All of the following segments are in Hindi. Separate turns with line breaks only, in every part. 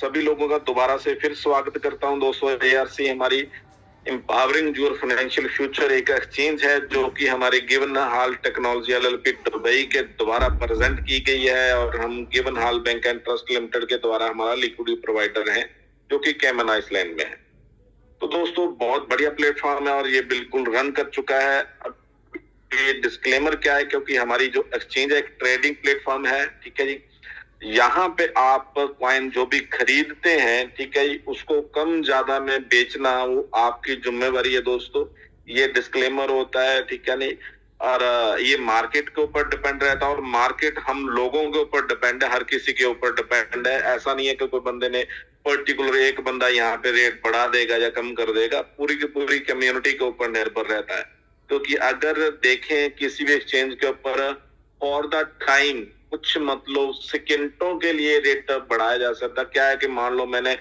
सभी लोगों का दोबारा से फिर स्वागत करता हूं दोस्तों। एआरसी हमारी एम्पावरिंग योर फाइनेंशियल फ्यूचर एक एक्सचेंज है जो कि हमारे गिवन हाल टेक्नोलॉजी एलएलपी दुबई के द्वारा प्रेजेंट की गई है और हम given hall bank and trust limited के द्वारा हमारा लिक्विडिटी प्रोवाइडर है जो कि कैमन आइसलैंड में है। तो दोस्तों बहुत बढ़िया प्लेटफॉर्म है और ये बिल्कुल रन कर चुका है। ये डिस्क्लेमर क्या है, क्योंकि हमारी जो एक्सचेंज है एक ट्रेडिंग प्लेटफॉर्म है, ठीक है जी। यहाँ पे आप कॉइन जो भी खरीदते हैं, ठीक है जी, उसको कम ज्यादा में बेचना वो आपकी जिम्मेवारी है दोस्तों। ये डिस्क्लेमर होता है, ठीक है नहीं। और ये मार्केट के ऊपर डिपेंड रहता है और मार्केट हम लोगों के ऊपर डिपेंड है, हर किसी के ऊपर डिपेंड है। ऐसा नहीं है कि कोई बंदे ने पर्टिकुलर एक बंदा यहाँ पे रेट बढ़ा देगा या कम कर देगा, पूरी की पूरी कम्युनिटी के ऊपर निर्भर रहता है। क्योंकि अगर देखें किसी भी एक्सचेंज के ऊपर फॉर द टाइम कुछ मतलब सेकेंडों के लिए रेट बढ़ाया जा सकता। क्या है कि मान लो मैंने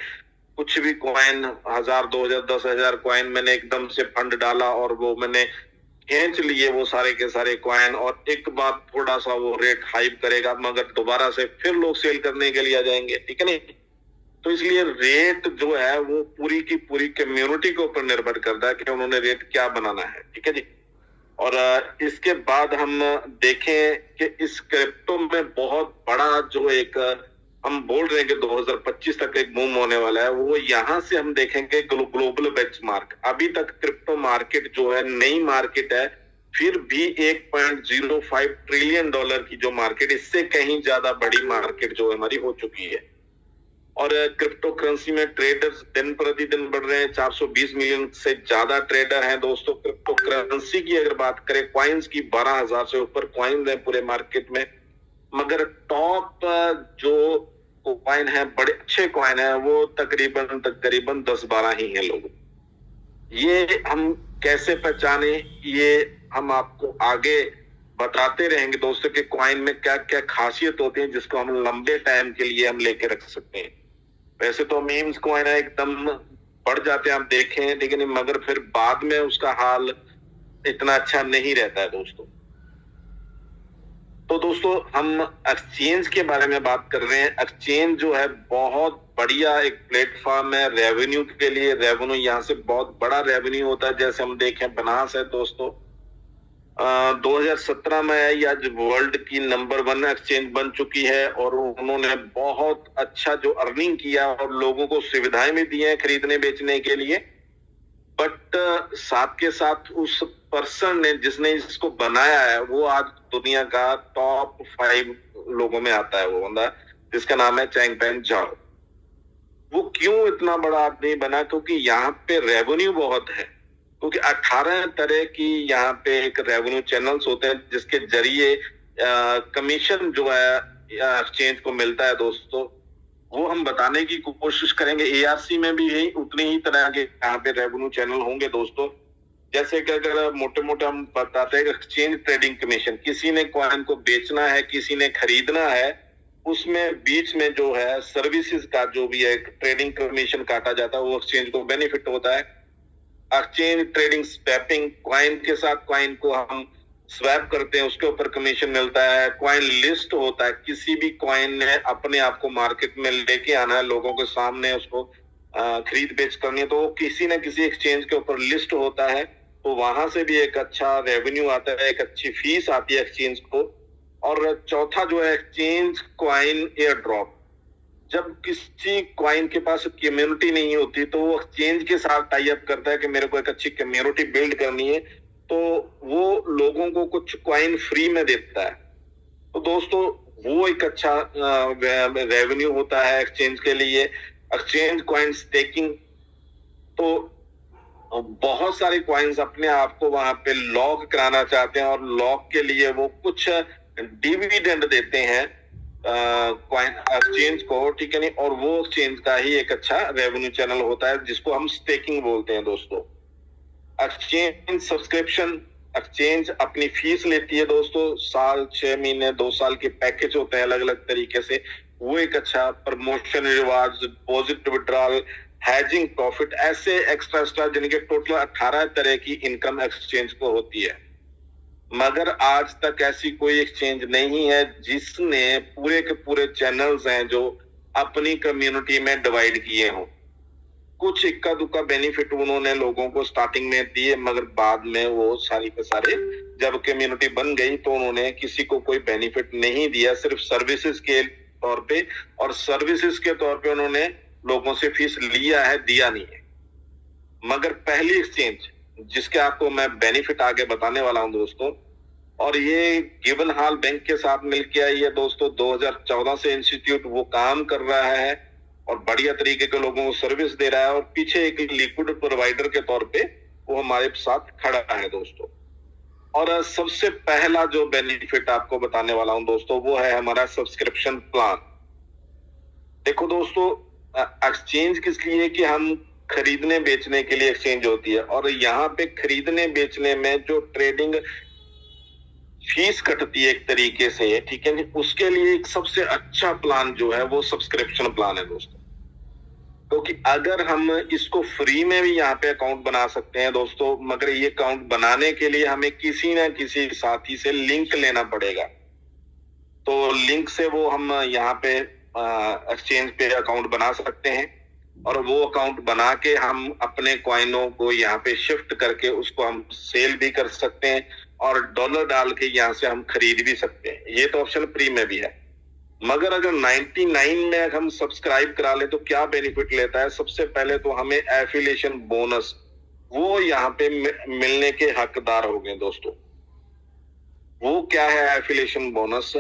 कुछ भी कॉइन 1000, 2000, 10,000 कॉइन मैंने एकदम से फंड डाला और वो मैंने खींच लिए वो सारे के सारे कॉइन, और एक बार थोड़ा सा वो रेट हाइप करेगा मगर दोबारा से फिर लोग सेल करने के लिए आ जाएंगे, ठीक है नहीं। तो इसलिए रेट जो है वो पूरी की पूरी कम्युनिटी के ऊपर निर्भर करता है कि उन्होंने रेट क्या बनाना है, ठीक है जी। और इसके बाद हम देखें कि इस क्रिप्टो में बहुत बड़ा जो एक हम बोल रहे हैं कि 2025 तक एक बूम होने वाला है, वो यहां से हम देखेंगे ग्लोबल बेंचमार्क। अभी तक क्रिप्टो मार्केट जो है नई मार्केट है, फिर भी 1.05 ट्रिलियन डॉलर की जो मार्केट, इससे कहीं ज्यादा बड़ी मार्केट जो हमारी हो चुकी है। और क्रिप्टो करेंसी में ट्रेडर्स दिन प्रतिदिन बढ़ रहे हैं, 420 मिलियन से ज्यादा ट्रेडर हैं दोस्तों। क्रिप्टो करेंसी की अगर बात करें, कॉइन्स की 12,000 से ऊपर कॉइन है पूरे मार्केट में, मगर टॉप जो कॉइन है, बड़े अच्छे कॉइन है, वो तकरीबन 10-12 ही हैं लोग। ये हम कैसे पहचाने, ये हम आपको आगे बताते रहेंगे दोस्तों कि कॉइन में क्या क्या खासियत होती है जिसको हम लंबे टाइम के लिए हम लेके रख सकते हैं। वैसे तो मीम्स कॉइन है एकदम बढ़ जाते हैं आप देखें, लेकिन मगर फिर बाद में उसका हाल इतना अच्छा नहीं रहता है दोस्तों। तो दोस्तों हम एक्सचेंज के बारे में बात कर रहे हैं। एक्सचेंज जो है बहुत बढ़िया एक प्लेटफॉर्म है रेवेन्यू के लिए। रेवेन्यू यहाँ से बहुत बड़ा रेवेन्यू होता है। जैसे हम देखें बनास है दोस्तों, 2017 में आई, आज वर्ल्ड की नंबर 1 एक्सचेंज बन चुकी है और उन्होंने बहुत अच्छा जो अर्निंग किया और लोगों को सुविधाएं भी दी हैं खरीदने बेचने के लिए। बट साथ के साथ उस पर्सन ने जिसने इसको बनाया है वो आज दुनिया का टॉप 5 लोगों में आता है। वो बंदा जिसका नाम है चैंगपेंग झाओ। वो क्यों इतना बड़ा आदमी बना? क्योंकि यहाँ पे रेवेन्यू बहुत है। क्योंकि 18 तरह की यहाँ पे एक रेवेन्यू चैनल्स होते हैं जिसके जरिए कमीशन जो है एक्सचेंज को मिलता है दोस्तों। वो हम बताने की कोशिश करेंगे। एआरसी में भी यही उतनी ही तरह के यहाँ पे रेवेन्यू चैनल होंगे दोस्तों। जैसे कि अगर मोटे मोटे हम बताते हैं एक्सचेंज ट्रेडिंग कमीशन, किसी ने कॉइन को बेचना है, किसी ने खरीदना है, उसमें बीच में जो है सर्विसेज का जो भी है ट्रेडिंग कमीशन काटा जाता है, वो एक्सचेंज को बेनिफिट होता है। एक्सचेंज ट्रेडिंग स्वैपिंग, कॉइन के साथ कॉइन को हम स्वैप करते हैं, उसके ऊपर कमीशन मिलता है। कॉइन लिस्ट होता है, किसी भी कॉइन ने अपने आप को मार्केट में लेके आना है, लोगों के सामने उसको खरीद बेच करनी है, तो किसी न किसी एक्सचेंज के ऊपर लिस्ट होता है, तो वहां से भी एक अच्छा रेवेन्यू आता है, एक अच्छी फीस आती है एक्सचेंज को। और चौथा जो है एक्सचेंज कॉइन एयर ड्रॉप। जब किसी कॉइन के पास कम्युनिटी नहीं होती तो वो एक्सचेंज के साथ टाई अप करता है कि मेरे को एक अच्छी कम्युनिटी बिल्ड करनी है, तो वो लोगों को कुछ कॉइन फ्री में देता है। तो दोस्तों वो एक अच्छा रेवेन्यू होता है एक्सचेंज के लिए। एक्सचेंज कॉइन स्टेकिंग, तो बहुत सारे कॉइन्स अपने आप को वहां पे लॉक कराना चाहते हैं और लॉक के लिए वो कुछ डिविडेंड देते हैं कॉइन एक्सचेंज को, ठीक है नहीं। और वो एक्सचेंज का ही एक अच्छा रेवेन्यू चैनल होता है जिसको हम स्टेकिंग बोलते हैं दोस्तों। एक्सचेंज सब्सक्रिप्शन, एक्सचेंज अपनी फीस लेती है दोस्तों, साल 6 महीने 2 साल के पैकेज होते हैं अलग अलग तरीके से। वो एक अच्छा promotion, reward, deposit withdrawal, hedging, profit, ऐसे एक्स्ट्रा जिनके टोटल 18 तरह की इनकम एक्सचेंज को होती है। मगर आज तक ऐसी कोई एक्सचेंज नहीं है जिसने पूरे के पूरे चैनल्स हैं जो अपनी कम्युनिटी में डिवाइड किए हों। कुछ इक्का दुक्का बेनिफिट उन्होंने लोगों को स्टार्टिंग में दिए, मगर बाद में वो सारी के सारे जब कम्युनिटी बन गई तो उन्होंने किसी को कोई बेनिफिट नहीं दिया, सिर्फ सर्विसेज के तौर पे, और सर्विसेज के तौर पे उन्होंने लोगों से फीस लिया है, दिया नहीं है। मगर पहली एक्सचेंज जिसके आपको मैं बेनिफिट आगे बताने वाला हूं दोस्तों, और ये गिवन हाल बैंक के साथ मिलकर आई है दोस्तों। 2014 से इंस्टीट्यूट वो काम कर रहा है और बढ़िया तरीके के लोगों को सर्विस दे रहा है, और पीछे एक लिक्विड प्रोवाइडर के तौर पे वो हमारे साथ खड़ा है दोस्तों। और सबसे पहला जो बेनिफिट आपको बताने वाला हूं दोस्तों, वो है हमारा सब्सक्रिप्शन प्लान। देखो दोस्तों, एक्सचेंज किस लिए, कि हम खरीदने बेचने के लिए एक्सचेंज होती है, और यहाँ पे खरीदने बेचने में जो ट्रेडिंग फीस कटती है एक तरीके से, ठीक है, उसके लिए एक सबसे अच्छा प्लान जो है वो सब्सक्रिप्शन प्लान है दोस्तों। क्योंकि अगर हम इसको फ्री में भी यहाँ पे अकाउंट बना सकते हैं दोस्तों, मगर ये अकाउंट बनाने के लिए हमें किसी ना किसी साथी से लिंक लेना पड़ेगा। तो लिंक से वो हम यहाँ पे एक्सचेंज पे अकाउंट बना सकते हैं, और वो अकाउंट बना के हम अपने कॉइनों को यहाँ पे शिफ्ट करके उसको हम सेल भी कर सकते हैं, और डॉलर डाल के यहाँ से हम खरीद भी सकते हैं। ये तो ऑप्शन फ्री में भी है। मगर अगर 99 में हम सब्सक्राइब करा ले तो क्या बेनिफिट लेता है? सबसे पहले तो हमें एफिलिएशन बोनस वो यहाँ पे मिलने के हकदार हो गए दोस्तों। वो क्या है एफिलिएशन बोनस?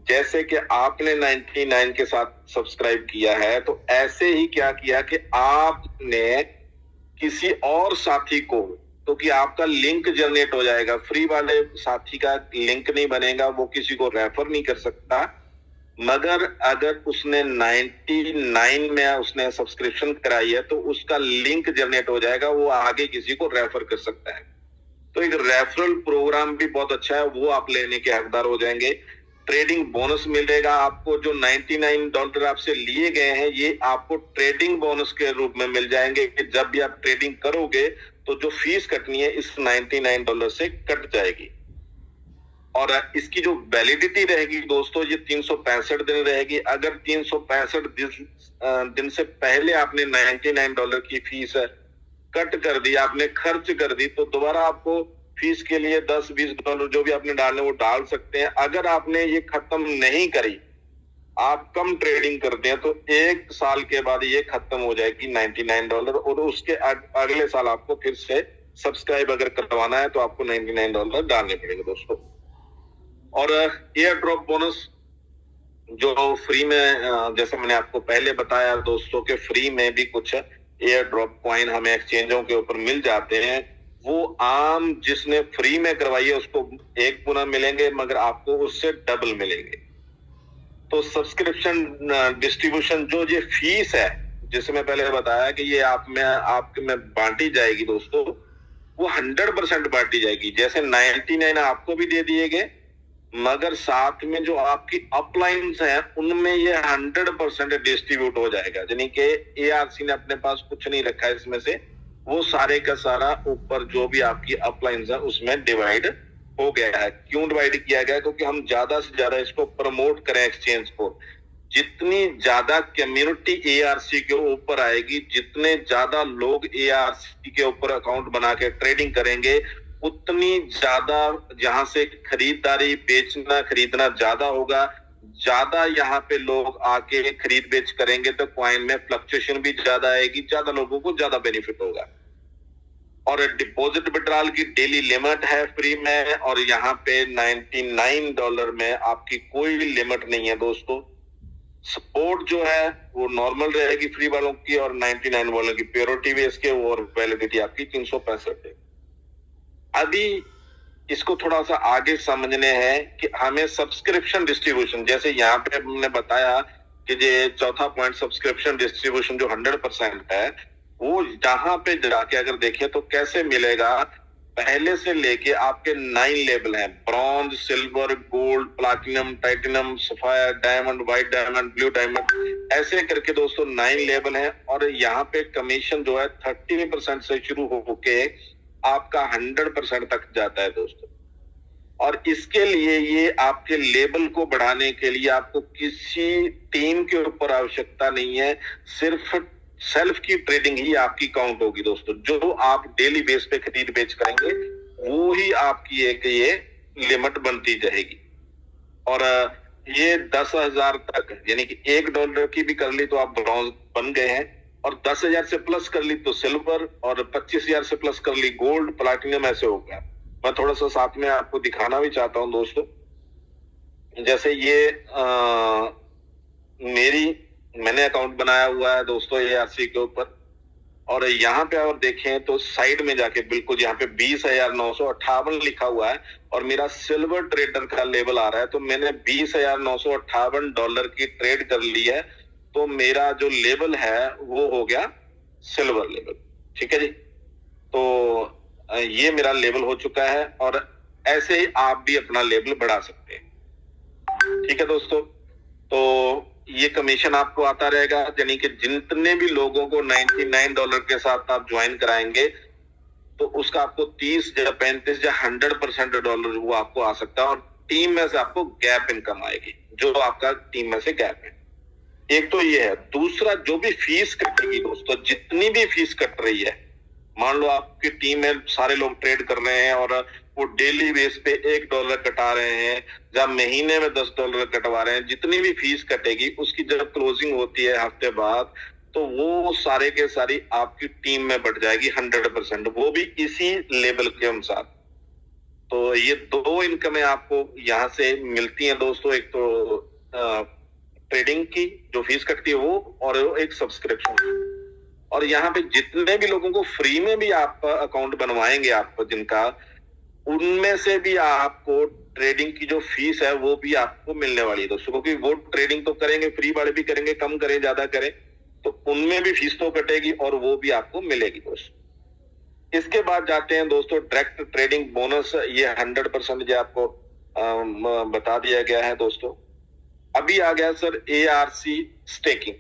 जैसे कि आपने 99 के साथ सब्सक्राइब किया है, तो ऐसे ही क्या किया कि आपने किसी और साथी को, तो कि आपका लिंक जनरेट हो जाएगा। फ्री वाले साथी का लिंक नहीं बनेगा, वो किसी को रेफर नहीं कर सकता। मगर अगर उसने 99 में उसने सब्सक्रिप्शन कराई है तो उसका लिंक जनरेट हो जाएगा, वो आगे किसी को रेफर कर सकता है। तो एक रेफरल प्रोग्राम भी बहुत अच्छा है, वो आप लेने के हकदार हो जाएंगे। ट्रेडिंग बोनस मिलेगा आपको, जो $99 आपसे लिए गए हैं ये आपको ट्रेडिंग बोनस के रूप में मिल जाएंगे कि जब भी आप ट्रेडिंग करोगे तो जो फीस कटनी है इस $99 से कट जाएगी। और इसकी जो वैलिडिटी रहेगी दोस्तों, ये 365 दिन रहेगी। अगर 365 दिन से पहले आपने $99 की फीस कट कर दी, आपने खर्च कर दी, तो दोबारा आपको फीस के लिए $10-20 जो भी आपने डालने वो डाल सकते हैं। अगर आपने ये खत्म नहीं करी, आप कम ट्रेडिंग करते हैं, तो 1 साल के बाद ये खत्म हो जाएगी $99, और उसके अगले साल आपको फिर से सब्सक्राइब अगर करवाना है तो आपको $99 डालने पड़ेंगे दोस्तों। और एयर ड्रॉप बोनस जो फ्री में, जैसे मैंने आपको पहले बताया दोस्तों के फ्री में भी कुछ एयर ड्रॉप कॉइन हमें एक्सचेंजों के ऊपर मिल जाते हैं। वो आम जिसने फ्री में करवाई है उसको 1 गुना मिलेंगे, मगर आपको उससे डबल मिलेंगे। तो सब्सक्रिप्शन डिस्ट्रीब्यूशन जो ये फीस है, जिसे मैं पहले बताया कि ये आपके में बांटी जाएगी दोस्तों, वो 100% बांटी जाएगी। जैसे 99 आपको भी दे दिए गए, मगर साथ में जो आपकी अपलाइंस हैं उनमें ये 100% डिस्ट्रीब्यूट हो जाएगा। यानी कि एआरसी ने अपने पास कुछ नहीं रखा है इसमें से, वो सारे का सारा ऊपर जो भी आपकी अपलाइंस है उसमें डिवाइड हो गया है। क्यों डिवाइड किया गया? क्योंकि हम ज्यादा से ज्यादा इसको प्रमोट करें एक्सचेंज को। जितनी ज्यादा कम्युनिटी एआरसी के ऊपर आएगी, जितने ज्यादा लोग एआरसी के ऊपर अकाउंट बना के ट्रेडिंग करेंगे, उतनी ज्यादा जहां से खरीदारी बेचना खरीदना ज्यादा होगा। ज्यादा यहाँ पे लोग आके खरीद बेच करेंगे तो कॉइन में फ्लक्चुएशन भी ज्यादा आएगी, ज्यादा लोगों को ज्यादा बेनिफिट होगा। और डिपॉजिट विड्रॉल की डेली लिमिट है फ्री में, और यहाँ पे $99 में आपकी कोई लिमिट नहीं है दोस्तों। सपोर्ट जो है वो नॉर्मल रहेगी फ्री वालों की, और 99 वालों की प्योरिटी बेस के, और वैलिडिटी आपकी 365 है। अभी इसको थोड़ा सा आगे समझने हैं कि हमें सब्सक्रिप्शन डिस्ट्रीब्यूशन, जैसे यहाँ पे हमने बताया कि ये चौथा पॉइंट सब्सक्रिप्शन डिस्ट्रीब्यूशन जो 100% है, वो जहां पे जाके अगर देखें तो कैसे मिलेगा। पहले से लेके आपके 9 लेवल हैं, bronze, silver, gold, platinum, titanium, sapphire, diamond, white diamond, blue diamond, ऐसे करके दोस्तों 9 लेवल हैं। और यहाँ पे कमीशन जो है 30% से शुरू होके आपका 100% तक जाता है दोस्तों। और इसके लिए ये आपके लेवल को बढ़ाने के लिए आपको किसी टीम के ऊपर आवश्यकता नहीं है, सिर्फ सेल्फ की ट्रेडिंग ही आपकी काउंट होगी दोस्तों। जो आप डेली बेस पे खरीद बेच करेंगे वो ही आपकी एक ये लिमिट बनती जाएगी। और ये 10,000 तक, यानी कि $1 की भी कर ली तो आप ब्रॉन्ज बन गए हैं, और 10,000 से प्लस कर ली तो सिल्वर, और 25,000 से प्लस कर ली गोल्ड, प्लैटिनम, ऐसे हो गया। मैं थोड़ा सा साथ में आपको दिखाना भी चाहता हूं दोस्तों। जैसे ये मैंने अकाउंट बनाया हुआ है दोस्तों ARC के ऊपर, और यहाँ पे और देखें तो साइड में जाके बिल्कुल यहाँ पे 20,958 लिखा हुआ है, और मेरा सिल्वर ट्रेडर का लेवल आ रहा है। तो मैंने $20,958 की ट्रेड कर ली है, तो मेरा जो लेवल है वो हो गया सिल्वर लेवल। ठीक है जी, तो ये मेरा लेवल हो चुका है, और ऐसे ही आप भी अपना लेवल बढ़ा सकते हैं। ठीक है दोस्तों, तो ये कमीशन आपको आता रहेगा, यानी कि जितने भी लोगों को $99 के साथ आप ज्वाइन कराएंगे तो उसका आपको 30 या 35 या $100% वो आपको आ सकता है, और टीम में से आपको गैप इनकम आएगी, जो आपका टीम में से गैप है। एक तो ये है। दूसरा, जो भी फीस कटेगी दोस्तों, जितनी भी फीस कट रही है, मान लो आपकी टीम में सारे लोग ट्रेड कर रहे हैं और वो डेली बेस पे $1 कटा रहे हैं, या महीने में $10 कटवा रहे हैं, जितनी भी फीस कटेगी उसकी जब क्लोजिंग होती है हफ्ते बाद, तो वो सारे के सारी आपकी टीम में बढ़ जाएगी 100%, वो भी इसी लेवल के अनुसार। तो ये दो इनकमें आपको यहाँ से मिलती हैं दोस्तों। एक तो ट्रेडिंग की जो फीस कटती है वो, और एक सब्सक्रिप्शन की। और यहाँ पे जितने भी लोगों को फ्री में भी आप अकाउंट बनवाएंगे आपको जिनका, उनमें से भी आपको ट्रेडिंग की जो फीस है वो भी आपको मिलने वाली है दोस्तों, क्योंकि वो ट्रेडिंग तो करेंगे, फ्री वाले भी करेंगे, कम करें ज्यादा करें, तो उनमें भी फीस तो कटेगी और वो भी आपको मिलेगी दोस्तों। इसके बाद जाते हैं दोस्तों डायरेक्ट ट्रेडिंग बोनस। ये 100% जो आपको बता दिया गया है दोस्तों। अभी आ गया सर ARC स्टेकिंग।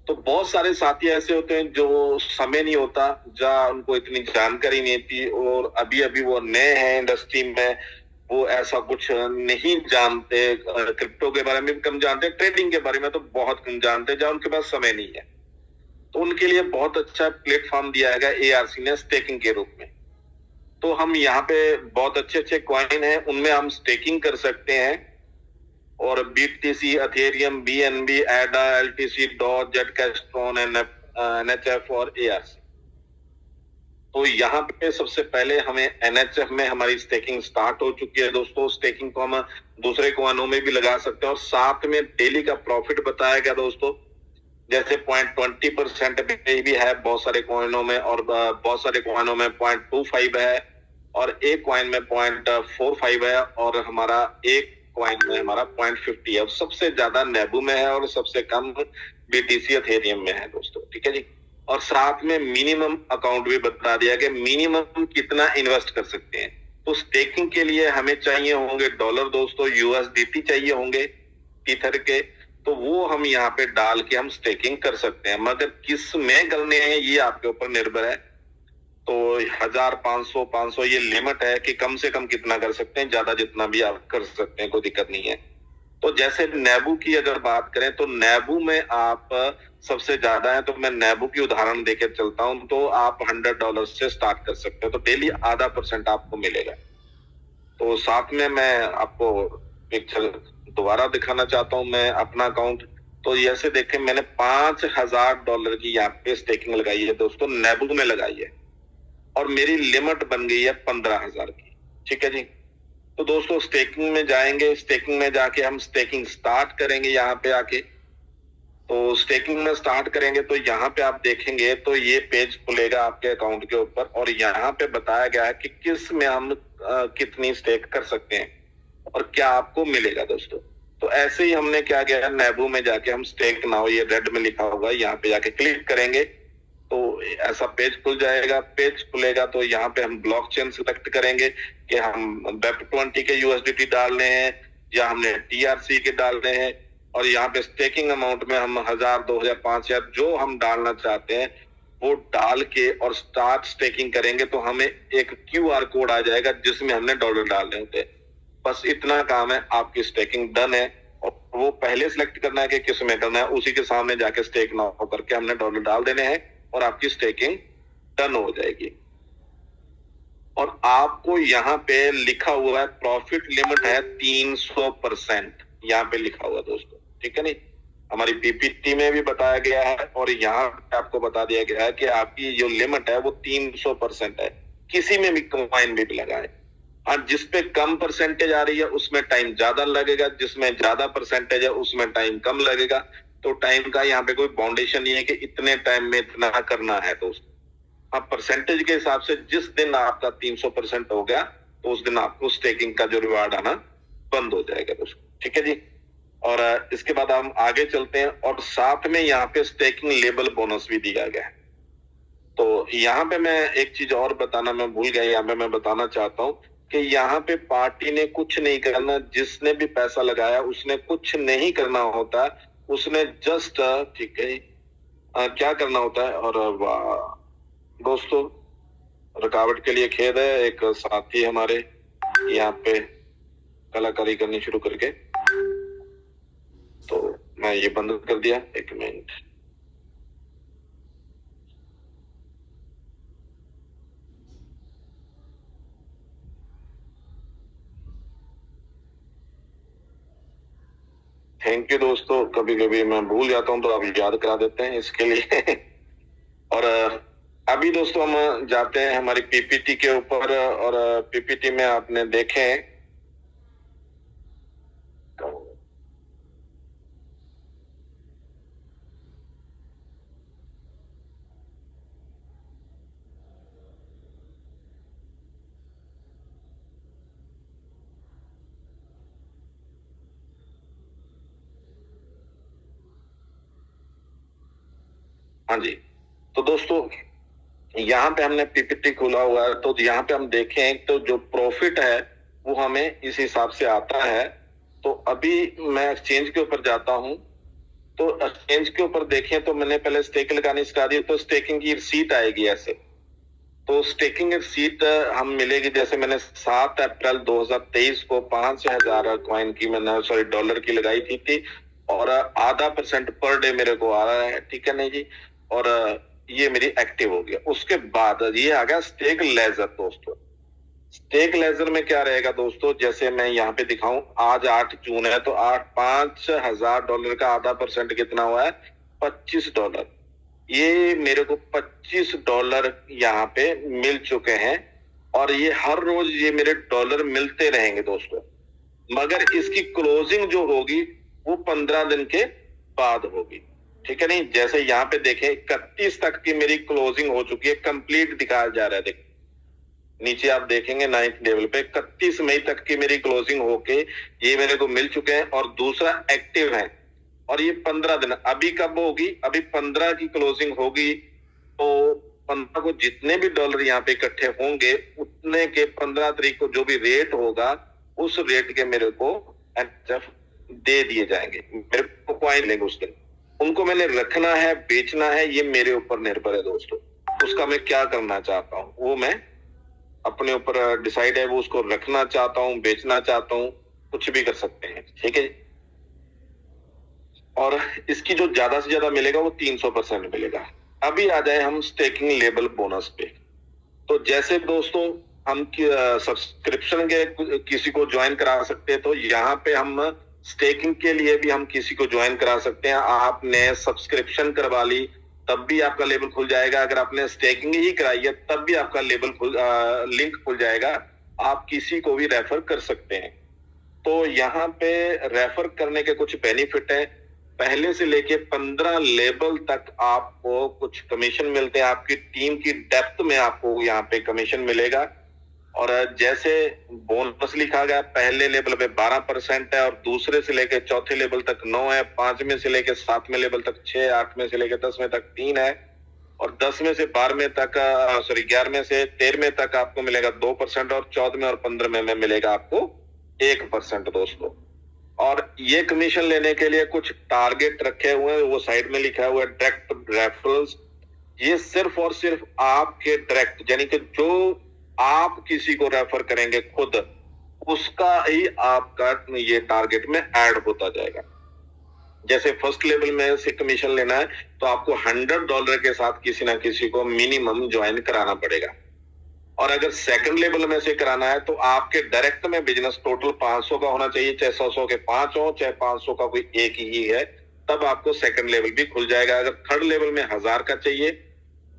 तो बहुत सारे साथी ऐसे होते हैं जो समय नहीं होता, जहाँ उनको इतनी जानकारी नहीं थी, और अभी अभी वो नए हैं इंडस्ट्री में, वो ऐसा कुछ नहीं जानते, क्रिप्टो के बारे में भी कम जानते, ट्रेडिंग के बारे में तो बहुत कम जानते, जहाँ उनके पास समय नहीं है। तो उनके लिए बहुत अच्छा प्लेटफॉर्म दिया गया ARC ने स्टेकिंग के रूप में। तो हम यहाँ पे बहुत अच्छे अच्छे कॉइन हैं, उनमें हम स्टेकिंग कर सकते हैं, और BTC, Ethereum, BNB, ADA, LTC, DOT, Zcash, Tron, NHF और ARC। तो यहाँ पे सबसे पहले हमें NHF में हमारी स्टेकिंग स्टार्ट हो चुकी है दोस्तों। स्टेकिंग को हम दूसरे कॉइनों में भी लगा सकते हैं, और साथ में डेली का प्रॉफिट बताया गया दोस्तों। जैसे 0.20% भी है बहुत सारे कॉइनों में, और बहुत सारे कॉइनों में 0.25 है, और एक कॉइन में 0.45 है, और हमारा एक कॉइन में हमारा 0.50 है। सबसे ज्यादा नेबू में है और सबसे कम BTC एथेरियम में है दोस्तों। ठीक है जी, और साथ में मिनिमम अकाउंट भी बता दिया कि मिनिमम कितना इन्वेस्ट कर सकते हैं। तो स्टेकिंग के लिए हमें चाहिए होंगे डॉलर दोस्तों, USDT चाहिए होंगे ईथर के, तो वो हम यहाँ पे डाल के हम स्टेकिंग कर सकते हैं। मगर किस में करने हैं ये आपके ऊपर निर्भर है। तो 1000, 500 ये लिमिट है कि कम से कम कितना कर सकते हैं, ज्यादा जितना भी आप कर सकते हैं, कोई दिक्कत नहीं है। तो जैसे नेबू की अगर बात करें, तो नेबू में आप सबसे ज्यादा है, तो मैं नेबू की उदाहरण देकर चलता हूं। तो आप $100 से स्टार्ट कर सकते हैं, तो डेली ½ % आपको मिलेगा। तो साथ में मैं आपको पिक्चर दोबारा दिखाना चाहता हूं, मैं अपना अकाउंट। तो जैसे देखें, मैंने $5000 की यहाँ पे स्टेकिंग लगाई है दोस्तों, नेबू में लगाई है, और मेरी लिमिट बन गई है 15,000 की। ठीक है जी, तो दोस्तों स्टेकिंग में जाएंगे, स्टेकिंग में जाके हम स्टेकिंग स्टार्ट करेंगे। यहाँ पे आके तो स्टेकिंग में स्टार्ट करेंगे, तो यहाँ पे आप देखेंगे तो ये पेज खुलेगा आपके अकाउंट के ऊपर, और यहाँ पे बताया गया है कि किस में हम कितनी स्टेक कर सकते हैं और क्या आपको मिलेगा दोस्तों। तो ऐसे ही हमने क्या किया, नेबू में जाके हम स्टेक नाउ, ये रेड में लिखा होगा, यहाँ पे जाके क्लिक करेंगे तो ऐसा पेज खुल जाएगा। पेज खुलेगा तो यहाँ पे हम ब्लॉकचेन सिलेक्ट करेंगे कि हम BEP20 के USDT डालने हैं या हमने TRC के डालने हैं, और यहाँ पे स्टेकिंग अमाउंट में हम 1000, 2000, 5000 जो हम डालना चाहते हैं वो डाल के और स्टार्ट स्टेकिंग करेंगे तो हमें एक QR कोड आ जाएगा जिसमें हमने डॉलर डालने होते हैं। बस इतना काम है, आपकी स्टेकिंग डन है। और वो पहले सिलेक्ट करना है कि किस में करना है, उसी के सामने जाके स्टेक ना हो करके हमने डॉलर डाल देने हैं और आपकी स्टेकिंग डन हो जाएगी। और आपको यहाँ पे लिखा हुआ है प्रॉफिट लिमिट है 300%, यहाँ पे लिखा हुआ दोस्तों, ठीक है नहीं। हमारी पीपीटी में भी बताया गया है और यहाँ आपको बता दिया गया है कि आपकी जो लिमिट है वो 300% है, किसी में भी कॉइन भी लगाए। हाँ, जिसपे कम परसेंटेज आ रही है उसमें टाइम ज्यादा लगेगा, जिसमें ज्यादा परसेंटेज है उसमें टाइम कम लगेगा। तो टाइम का यहाँ पे कोई बाउंडेशन नहीं है कि इतने टाइम में इतना करना है दोस्तों। हाँ, परसेंटेज के हिसाब से जिस दिन आपका 300% हो गया तो उस दिन आपको स्टेकिंग का जो रिवार्ड आना बंद हो जाएगा दोस्तों, ठीक है जी। और इसके बाद हम आगे चलते हैं और साथ में यहाँ पे स्टेकिंग लेबल बोनस भी दिया गया है। तो यहाँ पे मैं एक चीज और बताना मैं भूल गया, यहाँ पे मैं बताना चाहता हूँ कि यहाँ पे पार्टी ने कुछ नहीं करना, जिसने भी पैसा लगाया उसने कुछ नहीं करना होता, उसने जस्ट ठीक है क्या करना होता है। और दोस्तों रुकावट के लिए खेद है, एक साथी हमारे यहाँ पे कलाकारी करनी शुरू करके, तो मैं ये बंद कर दिया। एक मिनट, थैंक यू दोस्तों। कभी कभी मैं भूल जाता हूँ तो आप याद करा देते हैं, इसके लिए। और अभी दोस्तों हम जाते हैं हमारी पीपीटी के ऊपर। और पीपीटी में आपने देखे हाँ जी। तो दोस्तों यहाँ पे हमने पीपीटी खोला हुआ है, तो यहाँ पे हम देखें तो जो प्रॉफिट है वो हमें इस हिसाब से आता है। तो अभी मैं एक्सचेंज के ऊपर जाता हूँ, तो एक्सचेंज के ऊपर देखें तो मैंने पहले स्टेक लगानी स्टार्ट दी, तो स्टेकिंग की रिसीट आएगी ऐसे। तो स्टेकिंग रिसीट हम मिलेगी, जैसे मैंने 7 अप्रैल 2023 को 5,000 कॉइन की मैंने डॉलर की लगाई थी और 0.5% पर डे मेरे को आ रहा है, ठीक है नहीं जी। और ये मेरी एक्टिव हो गया। उसके बाद ये आ गया स्टेक लेजर दोस्तों। स्टेक लेजर में क्या रहेगा दोस्तों, जैसे मैं यहाँ पे दिखाऊं, आज 8 जून है, तो 5,000 डॉलर का 0.5% कितना हुआ है, $25। ये मेरे को $25 यहाँ पे मिल चुके हैं और ये हर रोज ये मेरे डॉलर मिलते रहेंगे दोस्तों। मगर इसकी क्लोजिंग जो होगी वो 15 दिन के बाद होगी, ठीक है नहीं। जैसे यहाँ पे देखें 31 तक की मेरी क्लोजिंग हो चुकी है, कंप्लीट दिखाया जा रहा है। देखिए नीचे आप देखेंगे 9th लेवल पे 31 मई तक की मेरी क्लोजिंग होके ये मेरे को मिल चुके हैं और दूसरा एक्टिव है। और ये 15 दिन अभी कब होगी, अभी 15 की क्लोजिंग होगी, तो 15 को जितने भी डॉलर यहाँ पे इकट्ठे होंगे उतने के 15 तारीख को जो भी रेट होगा उस रेट के मेरे को एनएचएफ दे दिए जाएंगे, मेरे को कॉइन लेंगे उस दिन। उनको मैंने रखना है, बेचना है, ये मेरे ऊपर निर्भर है दोस्तों। उसका मैं क्या करना चाहता हूँ वो मैं अपने ऊपर डिसाइड है। वो उसको रखना चाहता हूँ, बेचना चाहता हूँ, कुछ भी कर सकते हैं, ठीक है। और इसकी जो ज्यादा से ज्यादा मिलेगा वो 300% मिलेगा। अभी आ जाए हम स्टेकिंग लेबल बोनस पे। तो जैसे दोस्तों हम सब्सक्रिप्शन के किसी को ज्वाइन करा सकते हैं, तो यहाँ पे हम स्टेकिंग के लिए भी हम किसी को ज्वाइन करा सकते हैं। आपने सब्सक्रिप्शन करवा ली तब भी आपका लेबल खुल जाएगा, अगर आपने स्टेकिंग ही कराई है तब भी आपका लेबल लिंक खुल जाएगा। आप किसी को भी रेफर कर सकते हैं। तो यहाँ पे रेफर करने के कुछ बेनिफिट है। पहले से लेके 15 लेवल तक आपको कुछ कमीशन मिलते हैं, आपकी टीम की डेप्थ में आपको यहाँ पे कमीशन मिलेगा। और जैसे बोनस लिखा गया, पहले लेवल पे 12% है और दूसरे से लेके चौथे लेवल तक 9 है, 5वें से लेके 7वें लेवल तक 6, 8वें से लेके 10वें तक 3 है और 10वें से 12वें तक 11वें से 13वें तक आपको मिलेगा 2% और 14वें और 15वें में मिलेगा आपको 1% दोस्तों। और ये कमीशन लेने के लिए कुछ टारगेट रखे हुए हैं, वो साइड में लिखा हुआ है डायरेक्ट रेफरल्स। ये सिर्फ और सिर्फ आपके डायरेक्ट, यानी कि जो आप किसी को रेफर करेंगे खुद, उसका ही आपका ये टारगेट में ऐड होता जाएगा। जैसे फर्स्ट लेवल में से कमीशन लेना है तो आपको $100 के साथ किसी ना किसी को मिनिमम ज्वाइन कराना पड़ेगा। और अगर सेकंड लेवल में से कराना है तो आपके डायरेक्ट में बिजनेस टोटल 500 का होना चाहिए, चाहे 100 के 5 हो, चाहे 500 का कोई एक ही है, तब आपको सेकंड लेवल भी खुल जाएगा। अगर थर्ड लेवल में 1000 का चाहिए,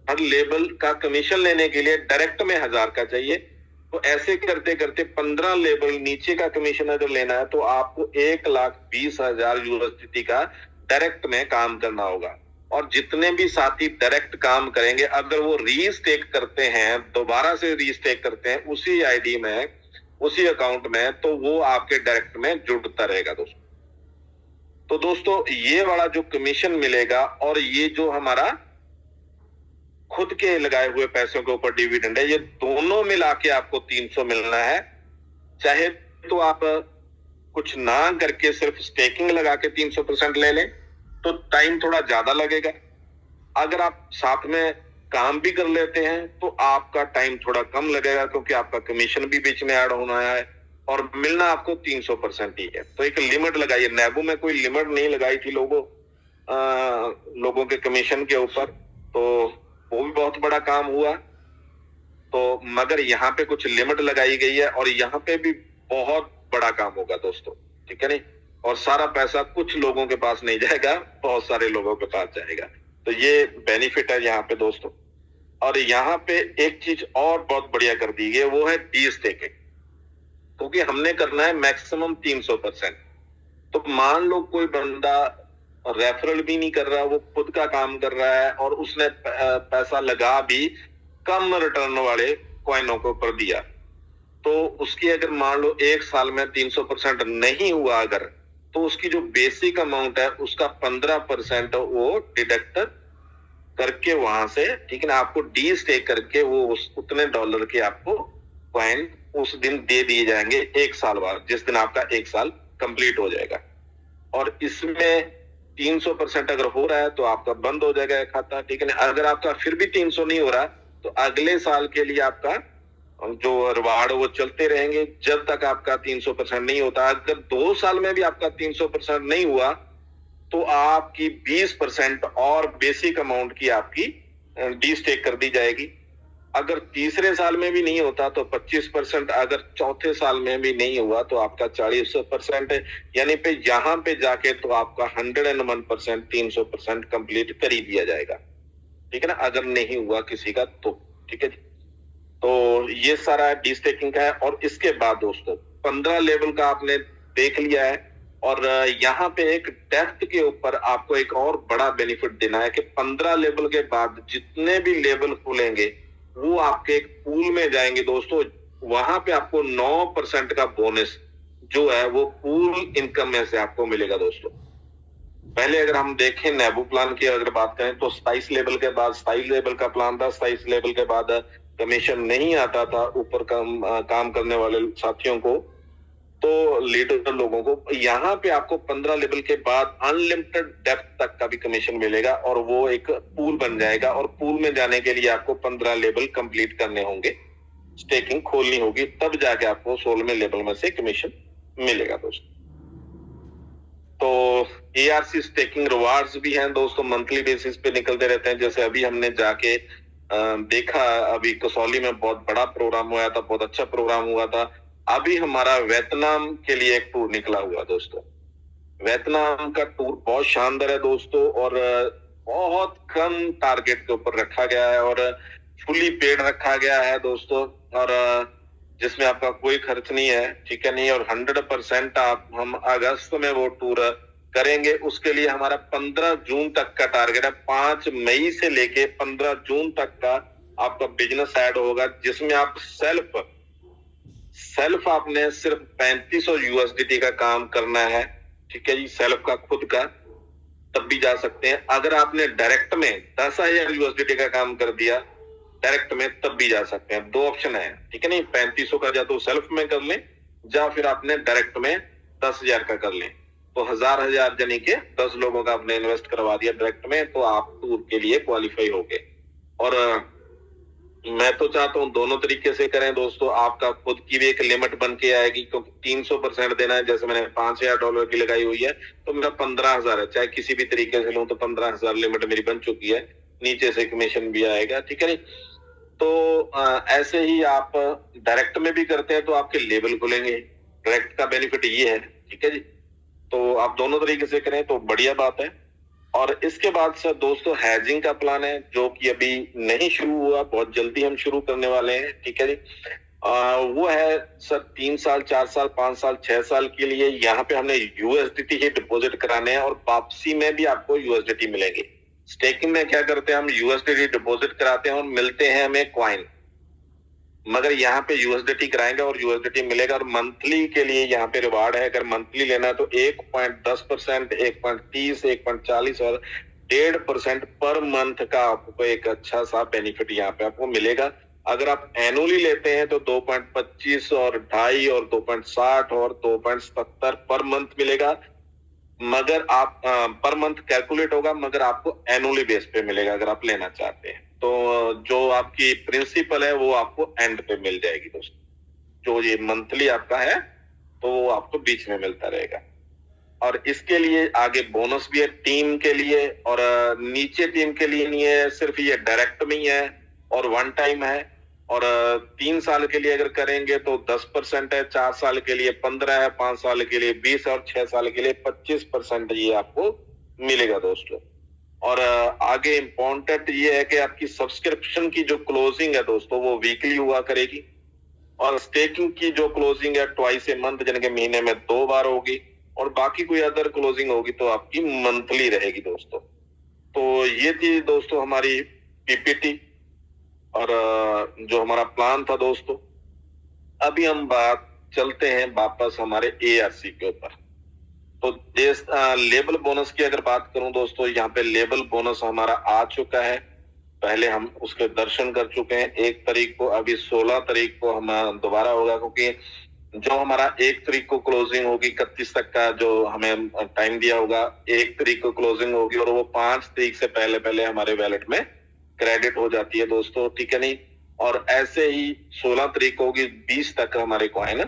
थर्ड लेवल का कमीशन लेने के लिए डायरेक्ट में 1000 का चाहिए, तो ऐसे करते करते 15 लेवल नीचे का कमीशन अगर लेना है तो आपको 1,20,000 USDT का डायरेक्ट में काम करना होगा। और जितने भी साथी डायरेक्ट काम करेंगे, अगर वो रीस्टेक करते हैं, दोबारा से रीस्टेक करते हैं उसी आईडी में, उसी अकाउंट में, तो वो आपके डायरेक्ट में जुड़ता रहेगा दोस्तों। तो दोस्तों ये वाला जो कमीशन मिलेगा और ये जो हमारा खुद के लगाए हुए पैसों के ऊपर डिविडेंड है, ये दोनों मिला के आपको 300 मिलना है। चाहे तो आप कुछ ना करके सिर्फ स्टेकिंग लगा के 300% ले लें तो टाइम थोड़ा ज्यादा लगेगा। अगर आप साथ में काम भी कर लेते हैं तो आपका टाइम थोड़ा कम लगेगा, क्योंकि आपका कमीशन भी बीच में ऐड होना है और मिलना आपको 300% ही है। तो एक लिमिट लगाइए। नेबू में कोई लिमिट नहीं लगाई थी लोगों के कमीशन के ऊपर, तो वो भी बहुत बड़ा काम हुआ। तो मगर यहाँ पे कुछ लिमिट लगाई गई है और यहाँ पे भी बहुत बड़ा काम होगा दोस्तों, ठीक है नहीं। और सारा पैसा कुछ लोगों के पास नहीं जाएगा, बहुत सारे लोगों के पास जाएगा। तो ये बेनिफिट है यहाँ पे दोस्तों। और यहाँ पे एक चीज और बहुत बढ़िया कर दी गई, वो है डी स्टेकिंग, क्योंकि हमने करना है मैक्सिमम 300%। तो मान लो कोई बंदा रेफरल भी नहीं कर रहा, वो खुद का काम कर रहा है और उसने पैसा लगा भी कम रिटर्न वाले कॉइनों के ऊपर दिया, तो उसकी अगर मान लो 1 साल में 300% नहीं हुआ अगर, तो उसकी जो बेसिक अमाउंट है उसका 15% वो डिडक्ट करके वहां से, ठीक है ना, आपको डी स्टेक करके वो उतने डॉलर के आपको कॉइन उस दिन दे दिए जाएंगे 1 साल बाद, जिस दिन आपका 1 साल कंप्लीट हो जाएगा। और इसमें 300% अगर हो रहा है तो आपका बंद हो जाएगा खाता, ठीक है ना। अगर आपका फिर भी 300 नहीं हो रहा तो अगले साल के लिए आपका जो रिवार्ड वो चलते रहेंगे जब तक आपका 300% नहीं होता। अगर 2 साल में भी आपका 300% नहीं हुआ तो आपकी 20% और बेसिक अमाउंट की आपकी डी स्टेक कर दी जाएगी। अगर तीसरे साल में भी नहीं होता तो 25%, अगर चौथे साल में भी नहीं हुआ तो आपका 40% है। यानी पे यहाँ पे जाके तो आपका 101% 300% कंप्लीट कर ही दिया जाएगा, ठीक है ना, अगर नहीं हुआ किसी का तो, ठीक है जी। तो ये सारा डी स्टेकिंग का है। और इसके बाद दोस्तों 15 लेवल का आपने देख लिया है, और यहाँ पे एक डेप्थ के ऊपर आपको एक और बड़ा बेनिफिट देना है कि 15 लेवल के बाद जितने भी लेवल खुलेंगे वो आपके एक पूल में जाएंगे दोस्तों। वहां पे आपको 9% का बोनस जो है वो पूल इनकम में से आपको मिलेगा दोस्तों। पहले अगर हम देखें नेबू प्लान की अगर बात करें तो 27 लेवल के बाद 27 लेवल का प्लान था, 27 लेवल के बाद कमीशन नहीं आता था ऊपर काम करने वाले साथियों को, तो लीडर लोगों को। यहाँ पे आपको 15 लेवल के बाद अनलिमिटेड डेप्थ तक का भी कमीशन मिलेगा और वो एक पूल बन जाएगा। और पूल में जाने के लिए आपको 15 लेवल कंप्लीट करने होंगे, स्टेकिंग खोलनी होगी, तब जाके आपको 16वें लेवल में से कमीशन मिलेगा दोस्तों। तो ARC स्टेकिंग रिवार्ड्स भी हैं दोस्तों, मंथली बेसिस पे निकलते रहते हैं। जैसे अभी हमने जाके देखा, अभी कसौली में बहुत बड़ा प्रोग्राम हुआ था, बहुत अच्छा प्रोग्राम हुआ था। अभी हमारा वियतनाम के लिए एक टूर निकला हुआ दोस्तों। वियतनाम का टूर बहुत शानदार है दोस्तों, और बहुत कम टारगेट के ऊपर रखा गया है और फुली पेड रखा गया है दोस्तों, और जिसमें आपका कोई खर्च नहीं है, ठीक है नहीं। और 100% हम अगस्त में वो टूर करेंगे। उसके लिए हमारा 15 जून तक का टारगेट है। 5 मई से लेके 15 जून तक का आपका बिजनेस ऐड होगा, जिसमें आप सेल्फ आपने सिर्फ 3500 USDT का काम करना है, ठीक है जी, सेल्फ का खुद का, तब भी जा सकते हैं। अगर आपने डायरेक्ट में 10,000 USDT का काम कर दिया डायरेक्ट में, तब भी जा सकते हैं। 2 ऑप्शन है, ठीक है नहीं। 3500 का या तो सेल्फ में कर लें, या फिर आपने डायरेक्ट में 10,000 का कर लें। तो 1000 यानी कि 10 लोगों का आपने इन्वेस्ट करवा दिया डायरेक्ट में, तो आप टूर के लिए क्वालिफाई हो गए। और मैं तो चाहता हूँ दोनों तरीके से करें दोस्तों। आपका खुद की भी एक लिमिट बन के आएगी, क्योंकि 300% देना है। जैसे मैंने $5,000 की लगाई हुई है, तो मेरा 15,000 है। चाहे किसी भी तरीके से लूं तो 15,000 लिमिट मेरी बन चुकी है। नीचे से कमीशन भी आएगा, ठीक है नहीं। तो ऐसे ही आप डायरेक्ट में भी करते हैं तो आपके लेबल खुलेंगे। डायरेक्ट का बेनिफिट ये है, ठीक है जी। तो आप दोनों तरीके से करें तो बढ़िया बात है। और इसके बाद सर दोस्तों हैजिंग का प्लान है, जो कि अभी नहीं शुरू हुआ, बहुत जल्दी हम शुरू करने वाले हैं, ठीक है जी। वो है सर 3 साल, 4 साल, 5 साल, 6 साल के लिए। यहाँ पे हमने यूएसडीटी ही डिपॉजिट कराने हैं और वापसी में भी आपको यूएसडीटी मिलेंगे। स्टेकिंग में क्या करते हैं, हम यूएसडीटी डिपॉजिट कराते हैं और मिलते हैं हमें कॉइन। मगर यहाँ पे यूएसडीटी कराएंगे और यूएसडीटी मिलेगा। और मंथली के लिए यहाँ पे रिवार्ड है, अगर मंथली लेना है तो 1.10%, 1.30, 1.40 और 1.5% पर मंथ का आपको एक अच्छा सा बेनिफिट यहाँ पे आपको मिलेगा। अगर आप एनुअली लेते हैं तो 2.25 और 2.5 और 2.60 और 2.70 पर मंथ मिलेगा। मगर आप पर मंथ कैलकुलेट होगा, मगर आपको एनुअली बेस पे मिलेगा अगर आप लेना चाहते हैं। तो जो आपकी प्रिंसिपल है वो आपको एंड पे मिल जाएगी दोस्तों। जो ये मंथली आपका है तो वो आपको बीच में मिलता रहेगा। और इसके लिए आगे बोनस भी है टीम के लिए, और नीचे टीम के लिए नहीं है, सिर्फ ये डायरेक्ट में ही है और वन टाइम है। और 3 साल के लिए अगर करेंगे तो 10% है, 4 साल के लिए 15 है, 5 साल के लिए 20 और 6 साल के लिए 25% ये आपको मिलेगा दोस्तों। और आगे इम्पोर्टेंट ये है कि आपकी सब्सक्रिप्शन की जो क्लोजिंग है दोस्तों वो वीकली हुआ करेगी, और स्टेकिंग की जो क्लोजिंग है ट्वाइस ए मंथ, यानी कि महीने में 2 बार होगी, और बाकी कोई अदर क्लोजिंग होगी तो आपकी मंथली रहेगी दोस्तों। तो ये थी दोस्तों हमारी पीपीटी और जो हमारा प्लान था दोस्तों। अभी हम बात चलते हैं वापस हमारे एआरसी के ऊपर। तो लेबल बोनस की अगर बात करूं दोस्तों, यहाँ पे लेबल बोनस हमारा आ चुका है। पहले हम उसके दर्शन कर चुके हैं 1 तारीख को। अभी 16 तारीख को हम दोबारा होगा, क्योंकि जो हमारा 1 तारीख को क्लोजिंग होगी, 31 तक का जो हमें टाइम दिया होगा, 1 तारीख को क्लोजिंग होगी और वो 5 तारीख से पहले पहले हमारे वैलेट में क्रेडिट हो जाती है दोस्तों, ठीक है नहीं। और ऐसे ही 16 तारीख होगी, 20 तक हमारे कॉइन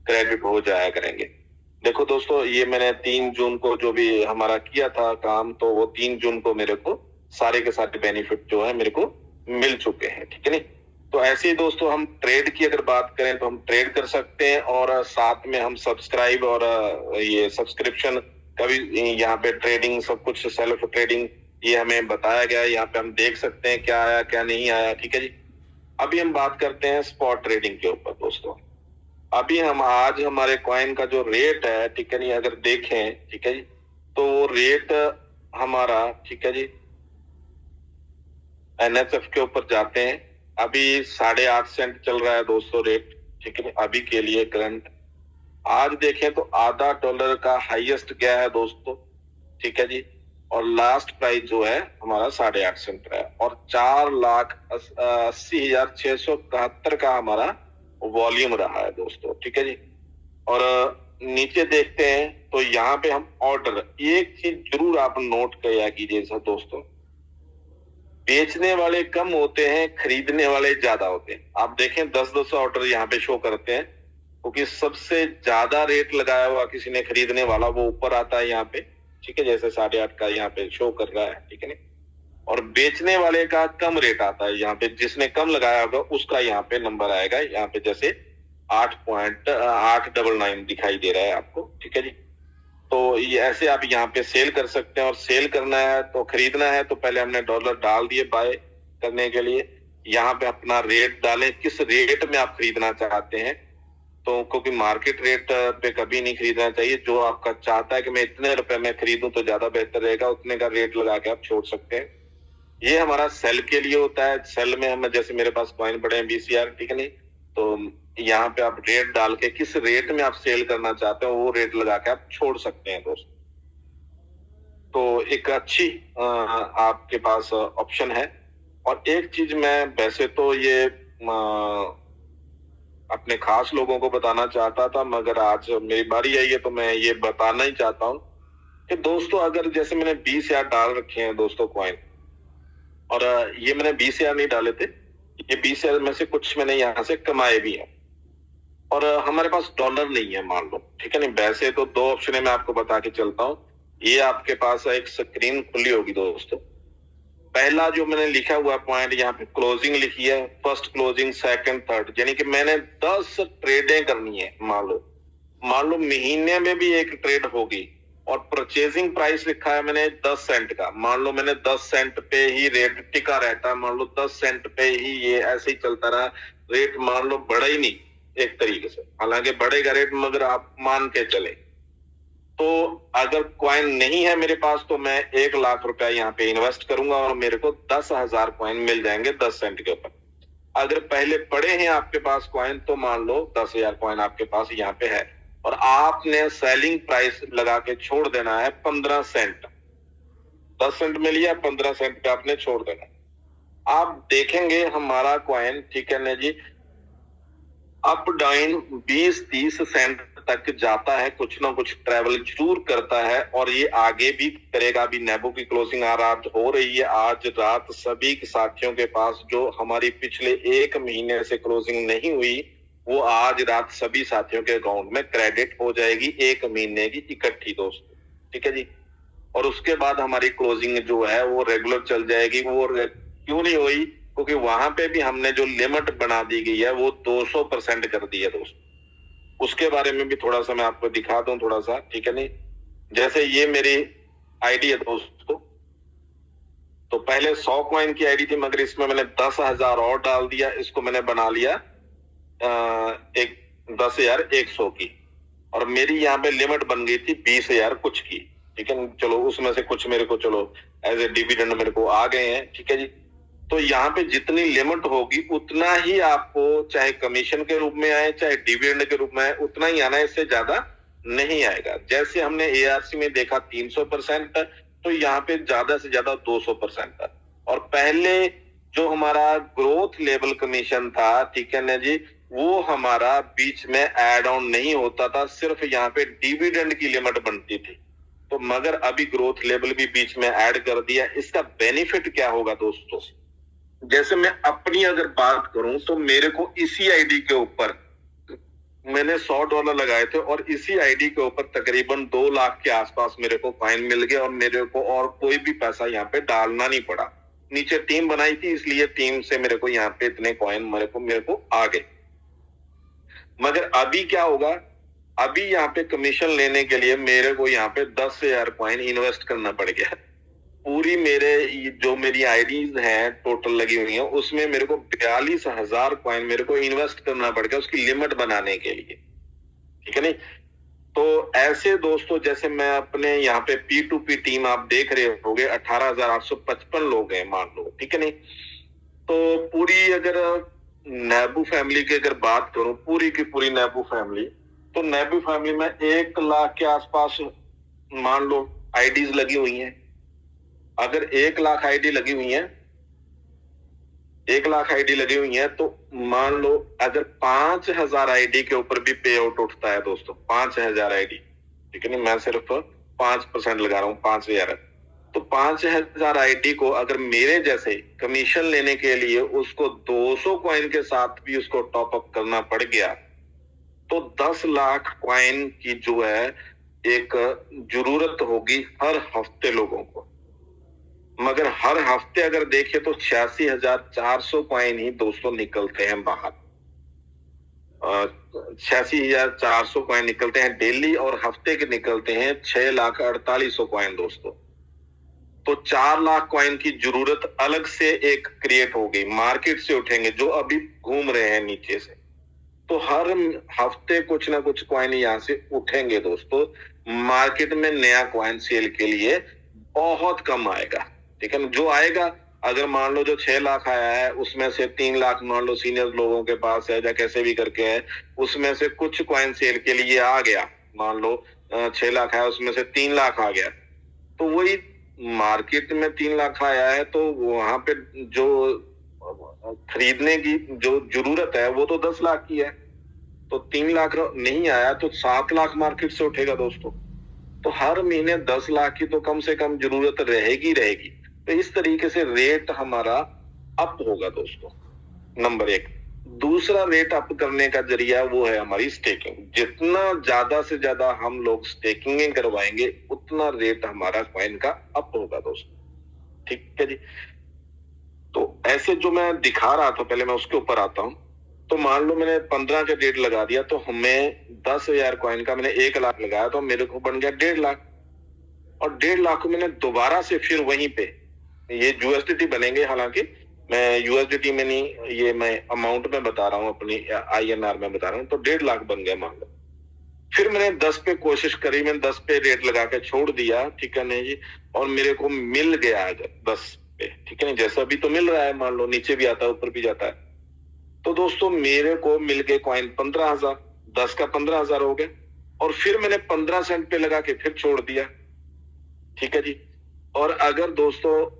क्रेडिट हो जाया करेंगे। देखो दोस्तों, ये मैंने 3 जून को जो भी हमारा किया था काम, तो वो 3 जून को मेरे को सारे के सारे बेनिफिट जो है मेरे को मिल चुके हैं, ठीक है नहीं। तो ऐसे ही दोस्तों हम ट्रेड की अगर बात करें तो हम ट्रेड कर सकते हैं, और साथ में हम सब्सक्राइब और ये सब्सक्रिप्शन का भी यहाँ पे ट्रेडिंग सब कुछ सेल्फ ट्रेडिंग ये हमें बताया गया है। यहाँ पे हम देख सकते हैं क्या आया क्या नहीं आया, ठीक है जी। अभी हम बात करते हैं स्पॉट ट्रेडिंग के ऊपर दोस्तों। अभी हम आज हमारे कॉइन का जो रेट है, ठीक है नहीं, अगर देखें, ठीक है जी, तो वो रेट हमारा, ठीक है जी, एनएसएफ के ऊपर जाते हैं। अभी 8.5 सेंट चल रहा है दोस्तों रेट, ठीक है, अभी के लिए करंट। आज देखें तो आधा डॉलर का हाईएस्ट गया है दोस्तों, ठीक है जी, और लास्ट प्राइस जो है हमारा 8.5 सेंट है, और 4,80,671 का हमारा वॉल्यूम रहा है दोस्तों, ठीक है जी। और नीचे देखते हैं तो यहाँ पे हम ऑर्डर, एक चीज जरूर आप नोट किया कीजिए सर दोस्तों, बेचने वाले कम होते हैं, खरीदने वाले ज्यादा होते हैं। आप देखें 10-10 ऑर्डर यहाँ पे शो करते हैं, क्योंकि सबसे ज्यादा रेट लगाया हुआ किसी ने खरीदने वाला वो ऊपर आता है यहाँ पे, ठीक है, जैसे 8.5 का यहाँ पे शो कर रहा है, ठीक है नहीं। और बेचने वाले का कम रेट आता है यहाँ पे, जिसने कम लगाया होगा उसका यहाँ पे नंबर आएगा, यहाँ पे जैसे 8.899 दिखाई दे रहा है आपको, ठीक है जी। तो ये ऐसे आप यहाँ पे सेल कर सकते हैं, और सेल करना है तो खरीदना है तो पहले हमने डॉलर डाल दिए बाय करने के लिए। यहाँ पे अपना रेट डालें, किस रेट में आप खरीदना चाहते हैं, तो क्योंकि मार्केट रेट पे कभी नहीं खरीदना चाहिए। जो आपका चाहता है कि मैं इतने रुपए में खरीदूं तो ज्यादा बेहतर रहेगा, उतने का रेट लगा के आप छोड़ सकते हैं। ये हमारा सेल के लिए होता है। सेल में हम, जैसे मेरे पास कॉइन पड़े हैं BCR, ठीक है नहीं, तो यहाँ पे आप रेट डाल के किस रेट में आप सेल करना चाहते हो वो रेट लगा के आप छोड़ सकते हैं दोस्त। तो एक अच्छी आपके पास ऑप्शन है। और एक चीज मैं वैसे तो ये अपने खास लोगों को बताना चाहता था, मगर आज मेरी बारी आई है तो मैं ये बताना ही चाहता हूँ कि दोस्तों, अगर जैसे मैंने 20,000 डाल रखे हैं दोस्तों कॉइन, और ये मैंने 20,000 नहीं डाले थे, ये 20,000 में से कुछ मैंने यहाँ से कमाए भी हैं। और हमारे पास डॉलर नहीं है मान लो, ठीक है नहीं। वैसे तो दो ऑप्शन है, मैं आपको बता के चलता हूँ। ये आपके पास एक स्क्रीन खुली होगी दोस्तों। पहला जो मैंने लिखा हुआ पॉइंट यहाँ पे क्लोजिंग लिखी है, फर्स्ट क्लोजिंग, सेकंड, थर्ड, यानी कि मैंने 10 ट्रेडें करनी है। मान लो महीने में भी एक ट्रेड होगी और परचेजिंग प्राइस लिखा है मैंने 10 सेंट का। मान लो मैंने 10 सेंट पे ही रेट टिका रहता है, मान लो 10 सेंट पे ही ये ऐसे ही चलता रहा, रेट मान लो बढ़ा ही नहीं एक तरीके से, हालांकि बढ़ेगा रेट मगर आप मान के चले। तो अगर कॉइन नहीं है मेरे पास तो मैं 1 लाख रुपया यहाँ पे इन्वेस्ट करूंगा और मेरे को 10,000 कॉइन मिल जाएंगे 10 सेंट के ऊपर। अगर पहले पड़े हैं आपके पास कॉइन तो मान लो 10,000 कॉइन आपके पास यहाँ पे है और आपने सेलिंग प्राइस लगा के छोड़ देना है 15 सेंट। 10 सेंट में लिया, 15 सेंट पे आपने छोड़ देना। आप देखेंगे हमारा कॉइन, ठीक है ना जी, अप डाउन 20-30 सेंट तक जाता है, कुछ ना कुछ ट्रेवल जरूर करता है और ये आगे भी करेगा। अभी नेबो की क्लोजिंग रात हो रही है, आज रात सभी साथियों के पास जो हमारी पिछले 1 महीने से क्लोजिंग नहीं हुई वो आज रात सभी साथियों के अकाउंट में क्रेडिट हो जाएगी 1 महीने की इकट्ठी दोस्तों, ठीक है जी। और उसके बाद हमारी क्लोजिंग जो है वो रेगुलर चल जाएगी। वो क्यों नहीं हुई? क्योंकि वहां पे भी हमने जो लिमिट बना दी गई है वो 200% कर दी है दोस्तों। उसके बारे में भी थोड़ा सा मैं आपको दिखा दूं थोड़ा सा, ठीक है नहीं। जैसे ये मेरी आईडी है दोस्तों, तो पहले 100 कॉइन की आईडी थी मगर इसमें मैंने 10,000 और डाल दिया, इसको मैंने बना लिया एक 10,100 की और मेरी यहाँ पे लिमिट बन गई थी 20,000 कुछ की, ठीक है। चलो उसमें से कुछ मेरे को चलो एज ए डिविडेंड मेरे को आ गए हैं, ठीक है जी। तो यहाँ पे जितनी लिमिट होगी उतना ही आपको चाहे कमीशन के रूप में आए चाहे डिविडेंड के रूप में आए उतना ही आना है, इससे ज्यादा नहीं आएगा। जैसे हमने एआरसी में देखा 300%, तो यहाँ पे ज्यादा से ज्यादा 200%। और पहले जो हमारा ग्रोथ लेवल कमीशन था, ठीक है ना जी, वो हमारा बीच में एड ऑन नहीं होता था, सिर्फ यहाँ पे डिविडेंड की लिमिट बनती थी। तो मगर अभी ग्रोथ लेवल भी बीच में ऐड कर दिया। इसका बेनिफिट क्या होगा दोस्तों? जैसे मैं अपनी अगर बात करूं तो मेरे को इसी आईडी के ऊपर मैंने $100 लगाए थे और इसी आईडी के ऊपर तकरीबन 2 लाख के आसपास मेरे को कॉइन मिल गया और मेरे को और कोई भी पैसा यहाँ पे डालना नहीं पड़ा। नीचे टीम बनाई थी इसलिए टीम से मेरे को यहाँ पे इतने कॉइन मेरे को आ गए। मगर अभी क्या होगा? अभी यहाँ पे कमीशन लेने के लिए मेरे को यहाँ पे 10,000 कॉइन इन्वेस्ट करना पड़ गया। पूरी जो मेरी आईडीज हैं टोटल लगी हुई हैं उसमें मेरे को 42,000 कॉइन मेरे को इन्वेस्ट करना पड़ गया उसकी लिमिट बनाने के लिए, ठीक है नहीं। तो ऐसे दोस्तों जैसे मैं अपने यहाँ पे P2P टीम आप देख रहे होगे 18,855 लोग हैं मान लो, ठीक है नहीं। तो पूरी अगर नेबू फैमिली की अगर बात करूं, पूरी की पूरी नेबू फैमिली, तो नेबू फैमिली में 1 लाख के आसपास मान लो आईडीज लगी हुई हैं। अगर 1 लाख आईडी लगी हुई है, 1 लाख आईडी लगी हुई है तो मान लो अगर 5,000 आईडी के ऊपर भी पे आउट उठता है दोस्तों, 5,000 आईडी, ठीक है नहीं, मैं सिर्फ 5% लगा रहा हूं, 5,000। तो 5,000 आईडी को अगर मेरे जैसे कमीशन लेने के लिए उसको 200 कॉइन के साथ भी उसको टॉप अप करना पड़ गया तो 10 लाख कॉइन की जो है एक जरूरत होगी हर हफ्ते लोगों को। मगर हर हफ्ते अगर देखें तो 86,400 कॉइन ही दोस्तों निकलते हैं बाहर। 86,400 कॉइन निकलते हैं डेली और हफ्ते के निकलते हैं 6,48,000 कॉइन दोस्तों। तो 4 लाख कॉइन की जरूरत अलग से एक क्रिएट हो गई, मार्केट से उठेंगे जो अभी घूम रहे हैं नीचे से। तो हर हफ्ते कुछ ना कुछ कॉइन यहाँ से उठेंगे दोस्तों। मार्केट में नया कॉइन सेल के लिए बहुत कम आएगा, ठीक है। जो आएगा अगर मान लो जो 6 लाख आया है उसमें से 3 लाख मान लो सीनियर लोगों के पास है या कैसे भी करके है, उसमें से कुछ कॉइन सेल के लिए आ गया। मान लो 6 लाख आया उसमें से 3 लाख आ गया, तो वही मार्केट में 3 लाख आया है तो वहां पे जो खरीदने की जो जरूरत है वो तो 10 लाख की है। तो 3 लाख नहीं आया तो 7 लाख मार्केट से उठेगा दोस्तों। तो हर महीने 10 लाख की तो कम से कम जरूरत रहेगी। तो इस तरीके से रेट हमारा अप होगा दोस्तों, नंबर एक। दूसरा रेट अप करने का जरिया वो है हमारी स्टेकिंग। जितना ज्यादा से ज्यादा हम लोग स्टेकिंग करवाएंगे उतना रेट हमारा कॉइन का अप होगा दोस्तों, ठीक है जी। तो ऐसे जो मैं दिखा रहा था पहले, मैं उसके ऊपर आता हूं। तो मान लो मैंने 15 का रेट लगा दिया, तो हमें 10,000 कॉइन का मैंने 1 लाख लगाया, तो मेरे को बन गया 1.5 लाख। और 1.5 लाख को मैंने दोबारा से फिर वहीं पे, ये यूएसडीटी बनेंगे, हालांकि मैं यूएसडीटी में नहीं, ये मैं अमाउंट में बता रहा हूँ, अपनी आईएनआर में बता रहा हूँ। तो 1.5 लाख बन गया मान लो। फिर मैंने 10 पे कोशिश करी, मैंने 10 पे रेट लगा के छोड़ दिया, ठीक है नहीं जी, और मेरे को मिल गया 10 पे, ठीक है नहीं। जैसा भी तो मिल रहा है, मान लो नीचे भी आता है ऊपर भी जाता है। तो दोस्तों मेरे को मिल गए कॉइन 15,000, 10 का 15,000 हो गए। और फिर मैंने 15 सेंट पे लगा के फिर छोड़ दिया, ठीक है जी। और अगर दोस्तों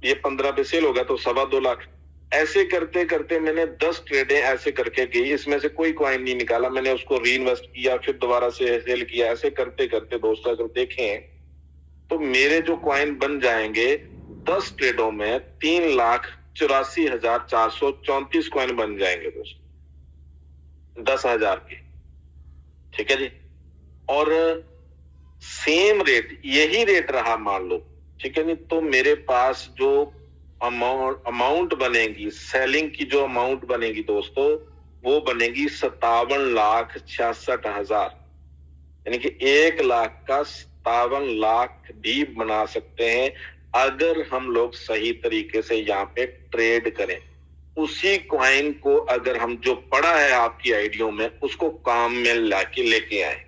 ये 15 पे सेल होगा तो 2.25 लाख। ऐसे करते करते मैंने 10 ट्रेडें ऐसे करके की, इसमें से कोई कॉइन नहीं निकाला, मैंने उसको री इन्वेस्ट किया, फिर दोबारा से सेल किया। ऐसे करते करते दोस्तों अगर देखें तो मेरे जो कॉइन बन जाएंगे 10 ट्रेडों में 3,84,434 कॉइन बन जाएंगे दोस्तों, 10,000 के, ठीक है जी। और सेम रेट, यही रेट रहा मान लो, ठीक है नहीं, तो मेरे पास जो अमाउंट बनेगी, सेलिंग की जो अमाउंट बनेगी दोस्तों, वो बनेगी 57,66,000। यानी कि 1 लाख का 57 लाख भी बना सकते हैं अगर हम लोग सही तरीके से यहाँ पे ट्रेड करें। उसी कॉइन को अगर हम, जो पड़ा है आपकी आइडियो में, उसको काम में लेके आए।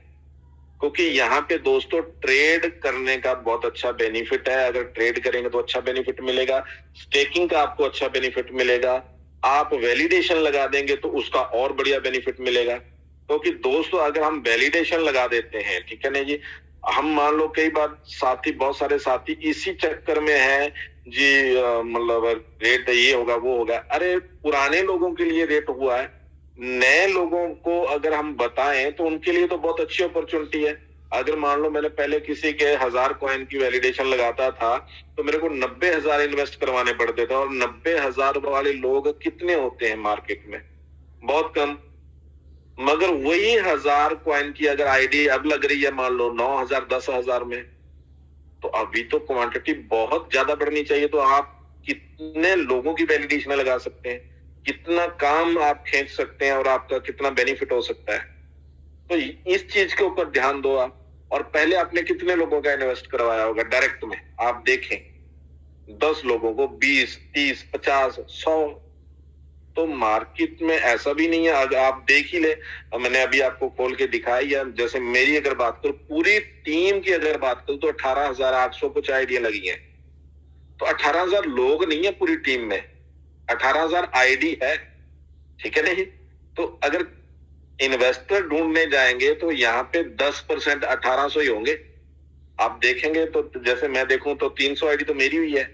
क्योंकि यहाँ पे दोस्तों ट्रेड करने का बहुत अच्छा बेनिफिट है। अगर ट्रेड करेंगे तो अच्छा बेनिफिट मिलेगा, स्टेकिंग का आपको अच्छा बेनिफिट मिलेगा, आप वैलिडेशन लगा देंगे तो उसका और बढ़िया बेनिफिट मिलेगा। क्योंकि दोस्तों अगर हम वैलिडेशन लगा देते हैं, ठीक है ना जी, हम मान लो कई बार साथी, बहुत सारे साथी इसी चक्कर में है जी, मतलब रेट ये होगा वो होगा। अरे पुराने लोगों के लिए रेट हुआ है, नए लोगों को अगर हम बताएं तो उनके लिए तो बहुत अच्छी अपॉर्चुनिटी है। अगर मान लो मैंने पहले किसी के 1000 कॉइन की वैलिडेशन लगाता था तो मेरे को 90,000 इन्वेस्ट करवाने पड़ते थे। और 90,000 वाले लोग कितने होते हैं मार्केट में? बहुत कम। मगर वही 1000 कॉइन की अगर आईडी अब लग रही है मान लो 9,000 10,000 में, तो अभी तो क्वांटिटी बहुत ज्यादा बढ़नी चाहिए। तो आप कितने लोगों की वैलिडेशन लगा सकते हैं, कितना काम आप खींच सकते हैं और आपका कितना बेनिफिट हो सकता है। तो इस चीज के ऊपर ध्यान दो आप। और पहले आपने कितने लोगों का इन्वेस्ट करवाया होगा डायरेक्ट में? आप देखें 10 लोगों को, 20, 30, 50, 100। तो मार्केट में ऐसा भी नहीं है, अगर आप देख ही ले, मैंने अभी आपको खोल के दिखाई है। जैसे मेरी अगर बात करूं, पूरी टीम की अगर बात करूं तो 18,800 कुछ आइडिया लगी है। तो 18,000 लोग नहीं है पूरी टीम में, 18,000 आईडी है, ठीक है नहीं। तो अगर इन्वेस्टर ढूंढने जाएंगे तो यहाँ पे 10% 1800 ही होंगे। आप देखेंगे तो जैसे मैं देखूं तो 300 आईडी तो मेरी हुई है,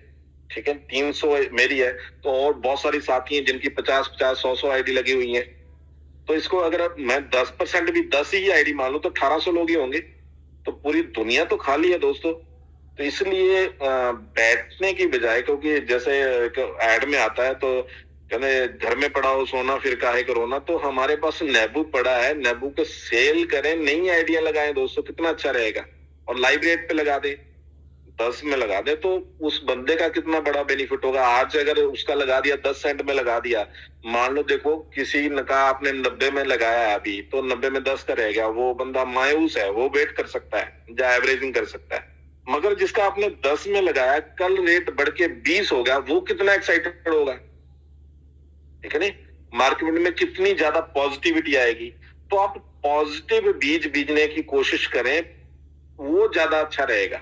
ठीक है, 300 मेरी है। तो और बहुत सारी साथी हैं जिनकी 50-50, 100 आईडी लगी हुई है। तो इसको अगर मैं 10% भी 10 ही आईडी मान लूं तो 1800 लोग ही होंगे। तो पूरी दुनिया तो खाली है दोस्तों। तो इसलिए बैठने की बजाय, क्योंकि जैसे ऐड में आता है तो कहते घर में पड़ा हो सोना फिर काहे को रोना, तो हमारे पास नेबू पड़ा है, नेबू को सेल करें, नई आइडिया लगाएं दोस्तों, कितना अच्छा रहेगा। और लाइव रेट पे लगा दे, 10 में लगा दे, तो उस बंदे का कितना बड़ा बेनिफिट होगा। आज अगर उसका लगा दिया 10 सेंट में लगा दिया, मान लो देखो किसी ने कहा आपने 90 में लगाया है अभी, तो 90 में 10 का रह गया, वो बंदा मायूस है, वो वेट कर सकता है या एवरेजिंग कर सकता है। मगर जिसका आपने 10 में लगाया, कल रेट बढ़ के 20 हो गया, वो कितना एक्साइटेड होगा, ठीक है नहीं। मार्केट में कितनी ज्यादा पॉजिटिविटी आएगी। तो आप पॉजिटिव बीज बीजने की कोशिश करें, वो ज्यादा अच्छा रहेगा।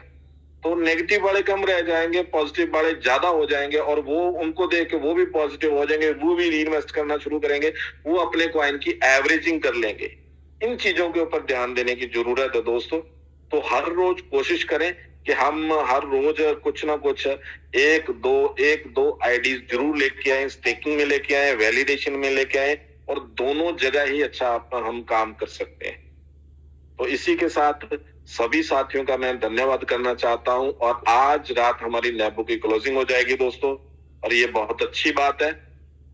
तो नेगेटिव वाले कम रह जाएंगे, पॉजिटिव वाले ज्यादा हो जाएंगे, और वो उनको देख के वो भी पॉजिटिव हो जाएंगे, वो भी रीइन्वेस्ट करना शुरू करेंगे, वो अपने कॉइन की एवरेजिंग कर लेंगे। इन चीजों के ऊपर ध्यान देने की जरूरत है दोस्तों। तो हर रोज कोशिश करें कि हम हर रोज कुछ ना कुछ एक दो आईडीज जरूर लेके आए, स्टेकिंग में लेके आए, वैलिडेशन में लेके आए, और दोनों जगह ही अच्छा हम काम कर सकते हैं। तो इसी के साथ सभी साथियों का मैं धन्यवाद करना चाहता हूं। और आज रात हमारी नेबू की क्लोजिंग हो जाएगी दोस्तों, और ये बहुत अच्छी बात है।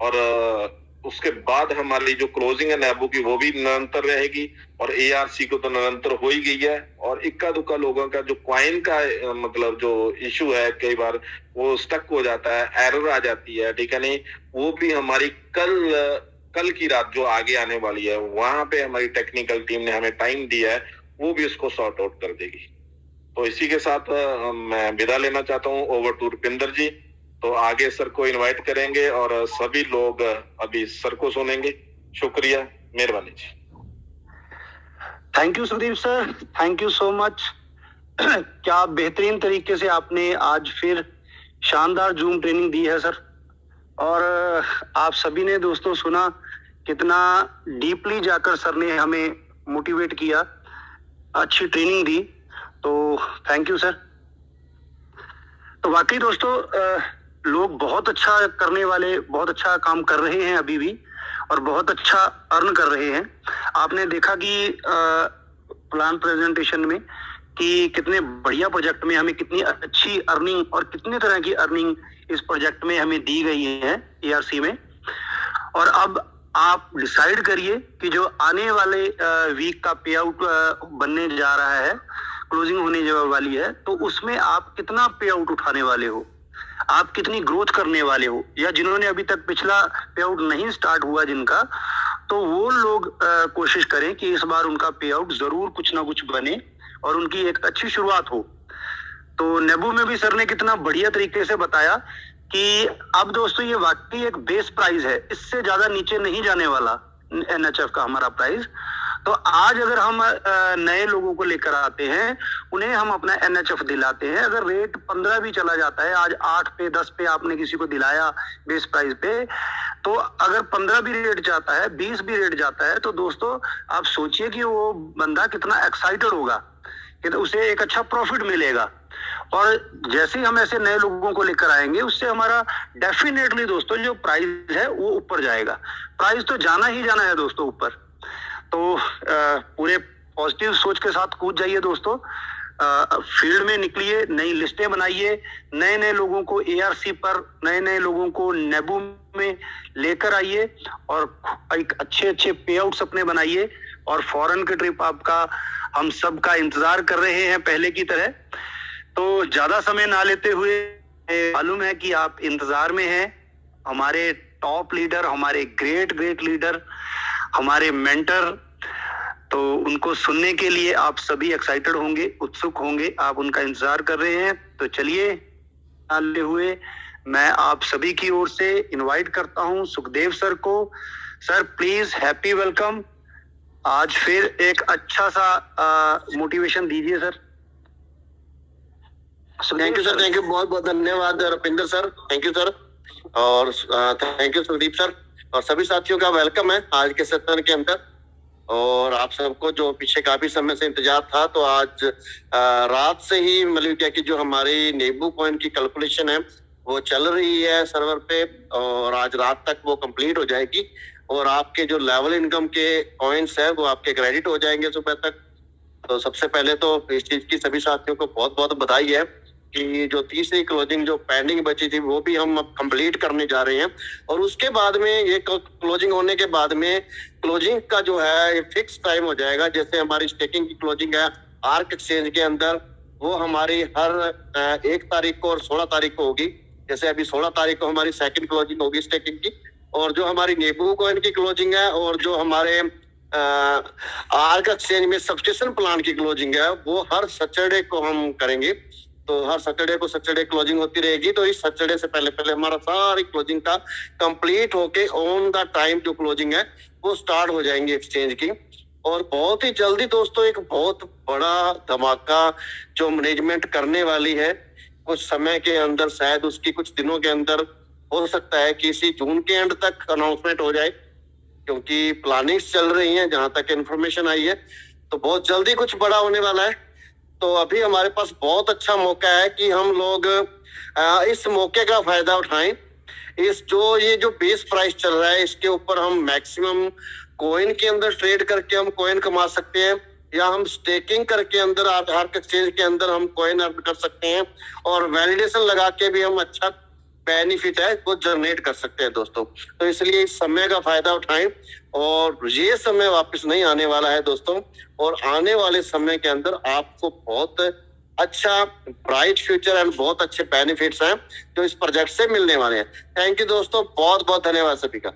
और उसके बाद हमारी जो क्लोजिंग है नेबू की वो भी निरंतर रहेगी, और एआरसी को तो निरंतर हो ही गई है। और इक्का दुक्का लोगों का जो कॉइन का मतलब जो इशू है, कई बार वो स्टक हो जाता है, एरर आ जाती है, ठीक है नहीं, वो भी हमारी कल की रात जो आगे आने वाली है वहां पे हमारी टेक्निकल टीम ने हमें टाइम दिया है, वो भी उसको सॉर्ट आउट कर देगी। तो इसी के साथ मैं विदा लेना चाहता हूँ। ओवर टू रुपिंदर जी। तो आगे सर को इनवाइट करेंगे और सभी लोग अभी सर को सुनेंगे। शुक्रिया, मेहरबानी जी।
Thank you Sudeep sir, thank you so much. क्या बेहतरीन तरीके से आपने आज फिर शानदार जूम ट्रेनिंग दी है सर। और आप सभी ने दोस्तों सुना कितना डीपली जाकर सर ने हमें मोटिवेट किया, अच्छी ट्रेनिंग दी। तो थैंक यू सर। तो वाकई दोस्तों लोग बहुत अच्छा करने वाले, बहुत अच्छा काम कर रहे हैं अभी भी, और बहुत अच्छा अर्न कर रहे हैं। आपने देखा कि प्लान प्रेजेंटेशन में कि कितने बढ़िया प्रोजेक्ट में हमें कितनी अच्छी अर्निंग और कितने तरह की अर्निंग इस प्रोजेक्ट में हमें दी गई है एआरसी में। और अब आप डिसाइड करिए कि जो आने वाले वीक का पे आउट बनने जा रहा है, क्लोजिंग होने वाली है, तो उसमें आप कितना पे आउट उठाने वाले हो, आप कितनी ग्रोथ करने वाले हो। या जिन्होंने अभी तक पिछला पे आउट नहीं स्टार्ट हुआ जिनका, तो वो लोग कोशिश करें कि इस बार उनका पे आउट जरूर कुछ ना कुछ बने और उनकी एक अच्छी शुरुआत हो। तो नेबू में भी सर ने कितना बढ़िया तरीके से बताया कि अब दोस्तों ये वाकई एक बेस प्राइस है, इससे ज्यादा नीचे नहीं जाने वाला एनएचएफ का हमारा प्राइस। तो आज अगर हम नए लोगों को लेकर आते हैं, उन्हें हम अपना एनएचएफ दिलाते हैं, अगर रेट 15 भी चला जाता है, आज 8 पे 10 पे आपने किसी को दिलाया बेस प्राइस पे, तो अगर 15 भी रेट जाता है, 20 भी रेट जाता है, तो दोस्तों आप सोचिए कि वो बंदा कितना एक्साइटेड होगा कि उसे एक अच्छा प्रॉफिट मिलेगा। और जैसे ही हम ऐसे नए लोगों को लेकर आएंगे, उससे हमारा डेफिनेटली दोस्तों जो प्राइस है वो ऊपर जाएगा। प्राइस तो जाना ही जाना है दोस्तों ऊपर। तो पूरे पॉजिटिव सोच के साथ कूद जाइए दोस्तों, फील्ड में निकलिए, नई लिस्टें बनाइए, नए नए लोगों को एआरसी पर, नए नए लोगों को नेबू में लेकर आइए और एक अच्छे अच्छे पे आउट्स अपने बनाइए। और फॉरेन की ट्रिप आपका हम सब का इंतजार कर रहे हैं पहले की तरह। तो ज्यादा समय ना लेते हुए, मालूम है कि आप इंतजार में हैं, हमारे टॉप लीडर, हमारे ग्रेट लीडर, हमारे मेंटर, तो उनको सुनने के लिए आप सभी एक्साइटेड होंगे, उत्सुक होंगे, आप उनका इंतजार कर रहे हैं। तो चलिए आते हुए मैं आप सभी की ओर से इनवाइट करता हूं सुखदेव सर को। Sir please happy welcome. आज फिर एक अच्छा सा मोटिवेशन दीजिए sir.
Thank you sir, thank you, बहुत बहुत धन्यवाद Rupinder sir, thank you sir. और थैंक यू सुदीप सर, और सभी साथियों का वेलकम है आज के सत्र के अंदर। और आप सबको जो पीछे काफी समय से इंतजार था, तो आज रात से ही मतलब क्या कि जो हमारी नेबू कॉइन की कैलकुलेशन है वो चल रही है सर्वर पे, और आज रात तक वो कंप्लीट हो जाएगी और आपके जो लेवल इनकम के कॉइन्स है वो आपके क्रेडिट हो जाएंगे सुबह तक। तो सबसे पहले तो इस चीज की सभी साथियों को बहुत बहुत बधाई है कि जो तीसरी क्लोजिंग जो पेंडिंग बची थी वो भी हम अब कंप्लीट करने जा रहे हैं। और उसके बाद में ये क्लोजिंग होने के बाद में क्लोजिंग का जो है फिक्स टाइम हो जाएगा। जैसे हमारी स्टेकिंग की क्लोजिंग है आर्क एक्सचेंज के अंदर, वो हमारी हर 1 तारीख को और 16 तारीख को होगी। जैसे अभी 16 तारीख को हमारी सेकंड क्लोजिंग होगी स्टेकिंग की, और जो हमारी नेबू कॉइन की क्लोजिंग है और जो हमारे आर्क एक्सचेंज में सब्सक्रिप्शन प्लान की क्लोजिंग है वो हर सैटरडे को हम करेंगे। तो हर सैटरडे क्लोजिंग होती रहेगी। तो इस सैटरडे से पहले हमारा सारी क्लोजिंग का कंप्लीट होके ऑन द टाइम जो क्लोजिंग है वो स्टार्ट हो जाएंगी एक्सचेंज की। और बहुत ही जल्दी दोस्तों एक बहुत बड़ा धमाका जो मैनेजमेंट करने वाली है, कुछ समय के अंदर, शायद उसकी कुछ दिनों के अंदर, हो सकता है कि इसी जून के एंड तक अनाउंसमेंट हो जाए, क्योंकि प्लानिंग्स चल रही हैं जहां तक इन्फॉर्मेशन आई है। तो बहुत जल्दी कुछ बड़ा होने वाला है। तो अभी हमारे पास बहुत अच्छा मौका है कि हम लोग इस मौके का फायदा उठाएं। ये जो बेस प्राइस चल रहा है इसके ऊपर हम मैक्सिमम कॉइन के अंदर ट्रेड करके हम कॉइन कमा सकते हैं। या हम स्टेकिंग करके अंदर आधार एक्सचेंज के अंदर हम कॉइन अर्न कर सकते हैं और वैलिडेशन लगा के भी हम अच्छा बेनिफिट है वो जनरेट कर सकते हैं दोस्तों। तो इसलिए इस समय का फायदा उठाएं और ये समय वापस नहीं आने वाला है दोस्तों, और आने वाले समय के अंदर आपको बहुत अच्छा ब्राइट फ्यूचर एंड बहुत अच्छे बेनिफिट्स हैं जो इस प्रोजेक्ट से मिलने वाले हैं। थैंक यू दोस्तों, बहुत बहुत धन्यवाद सभी का।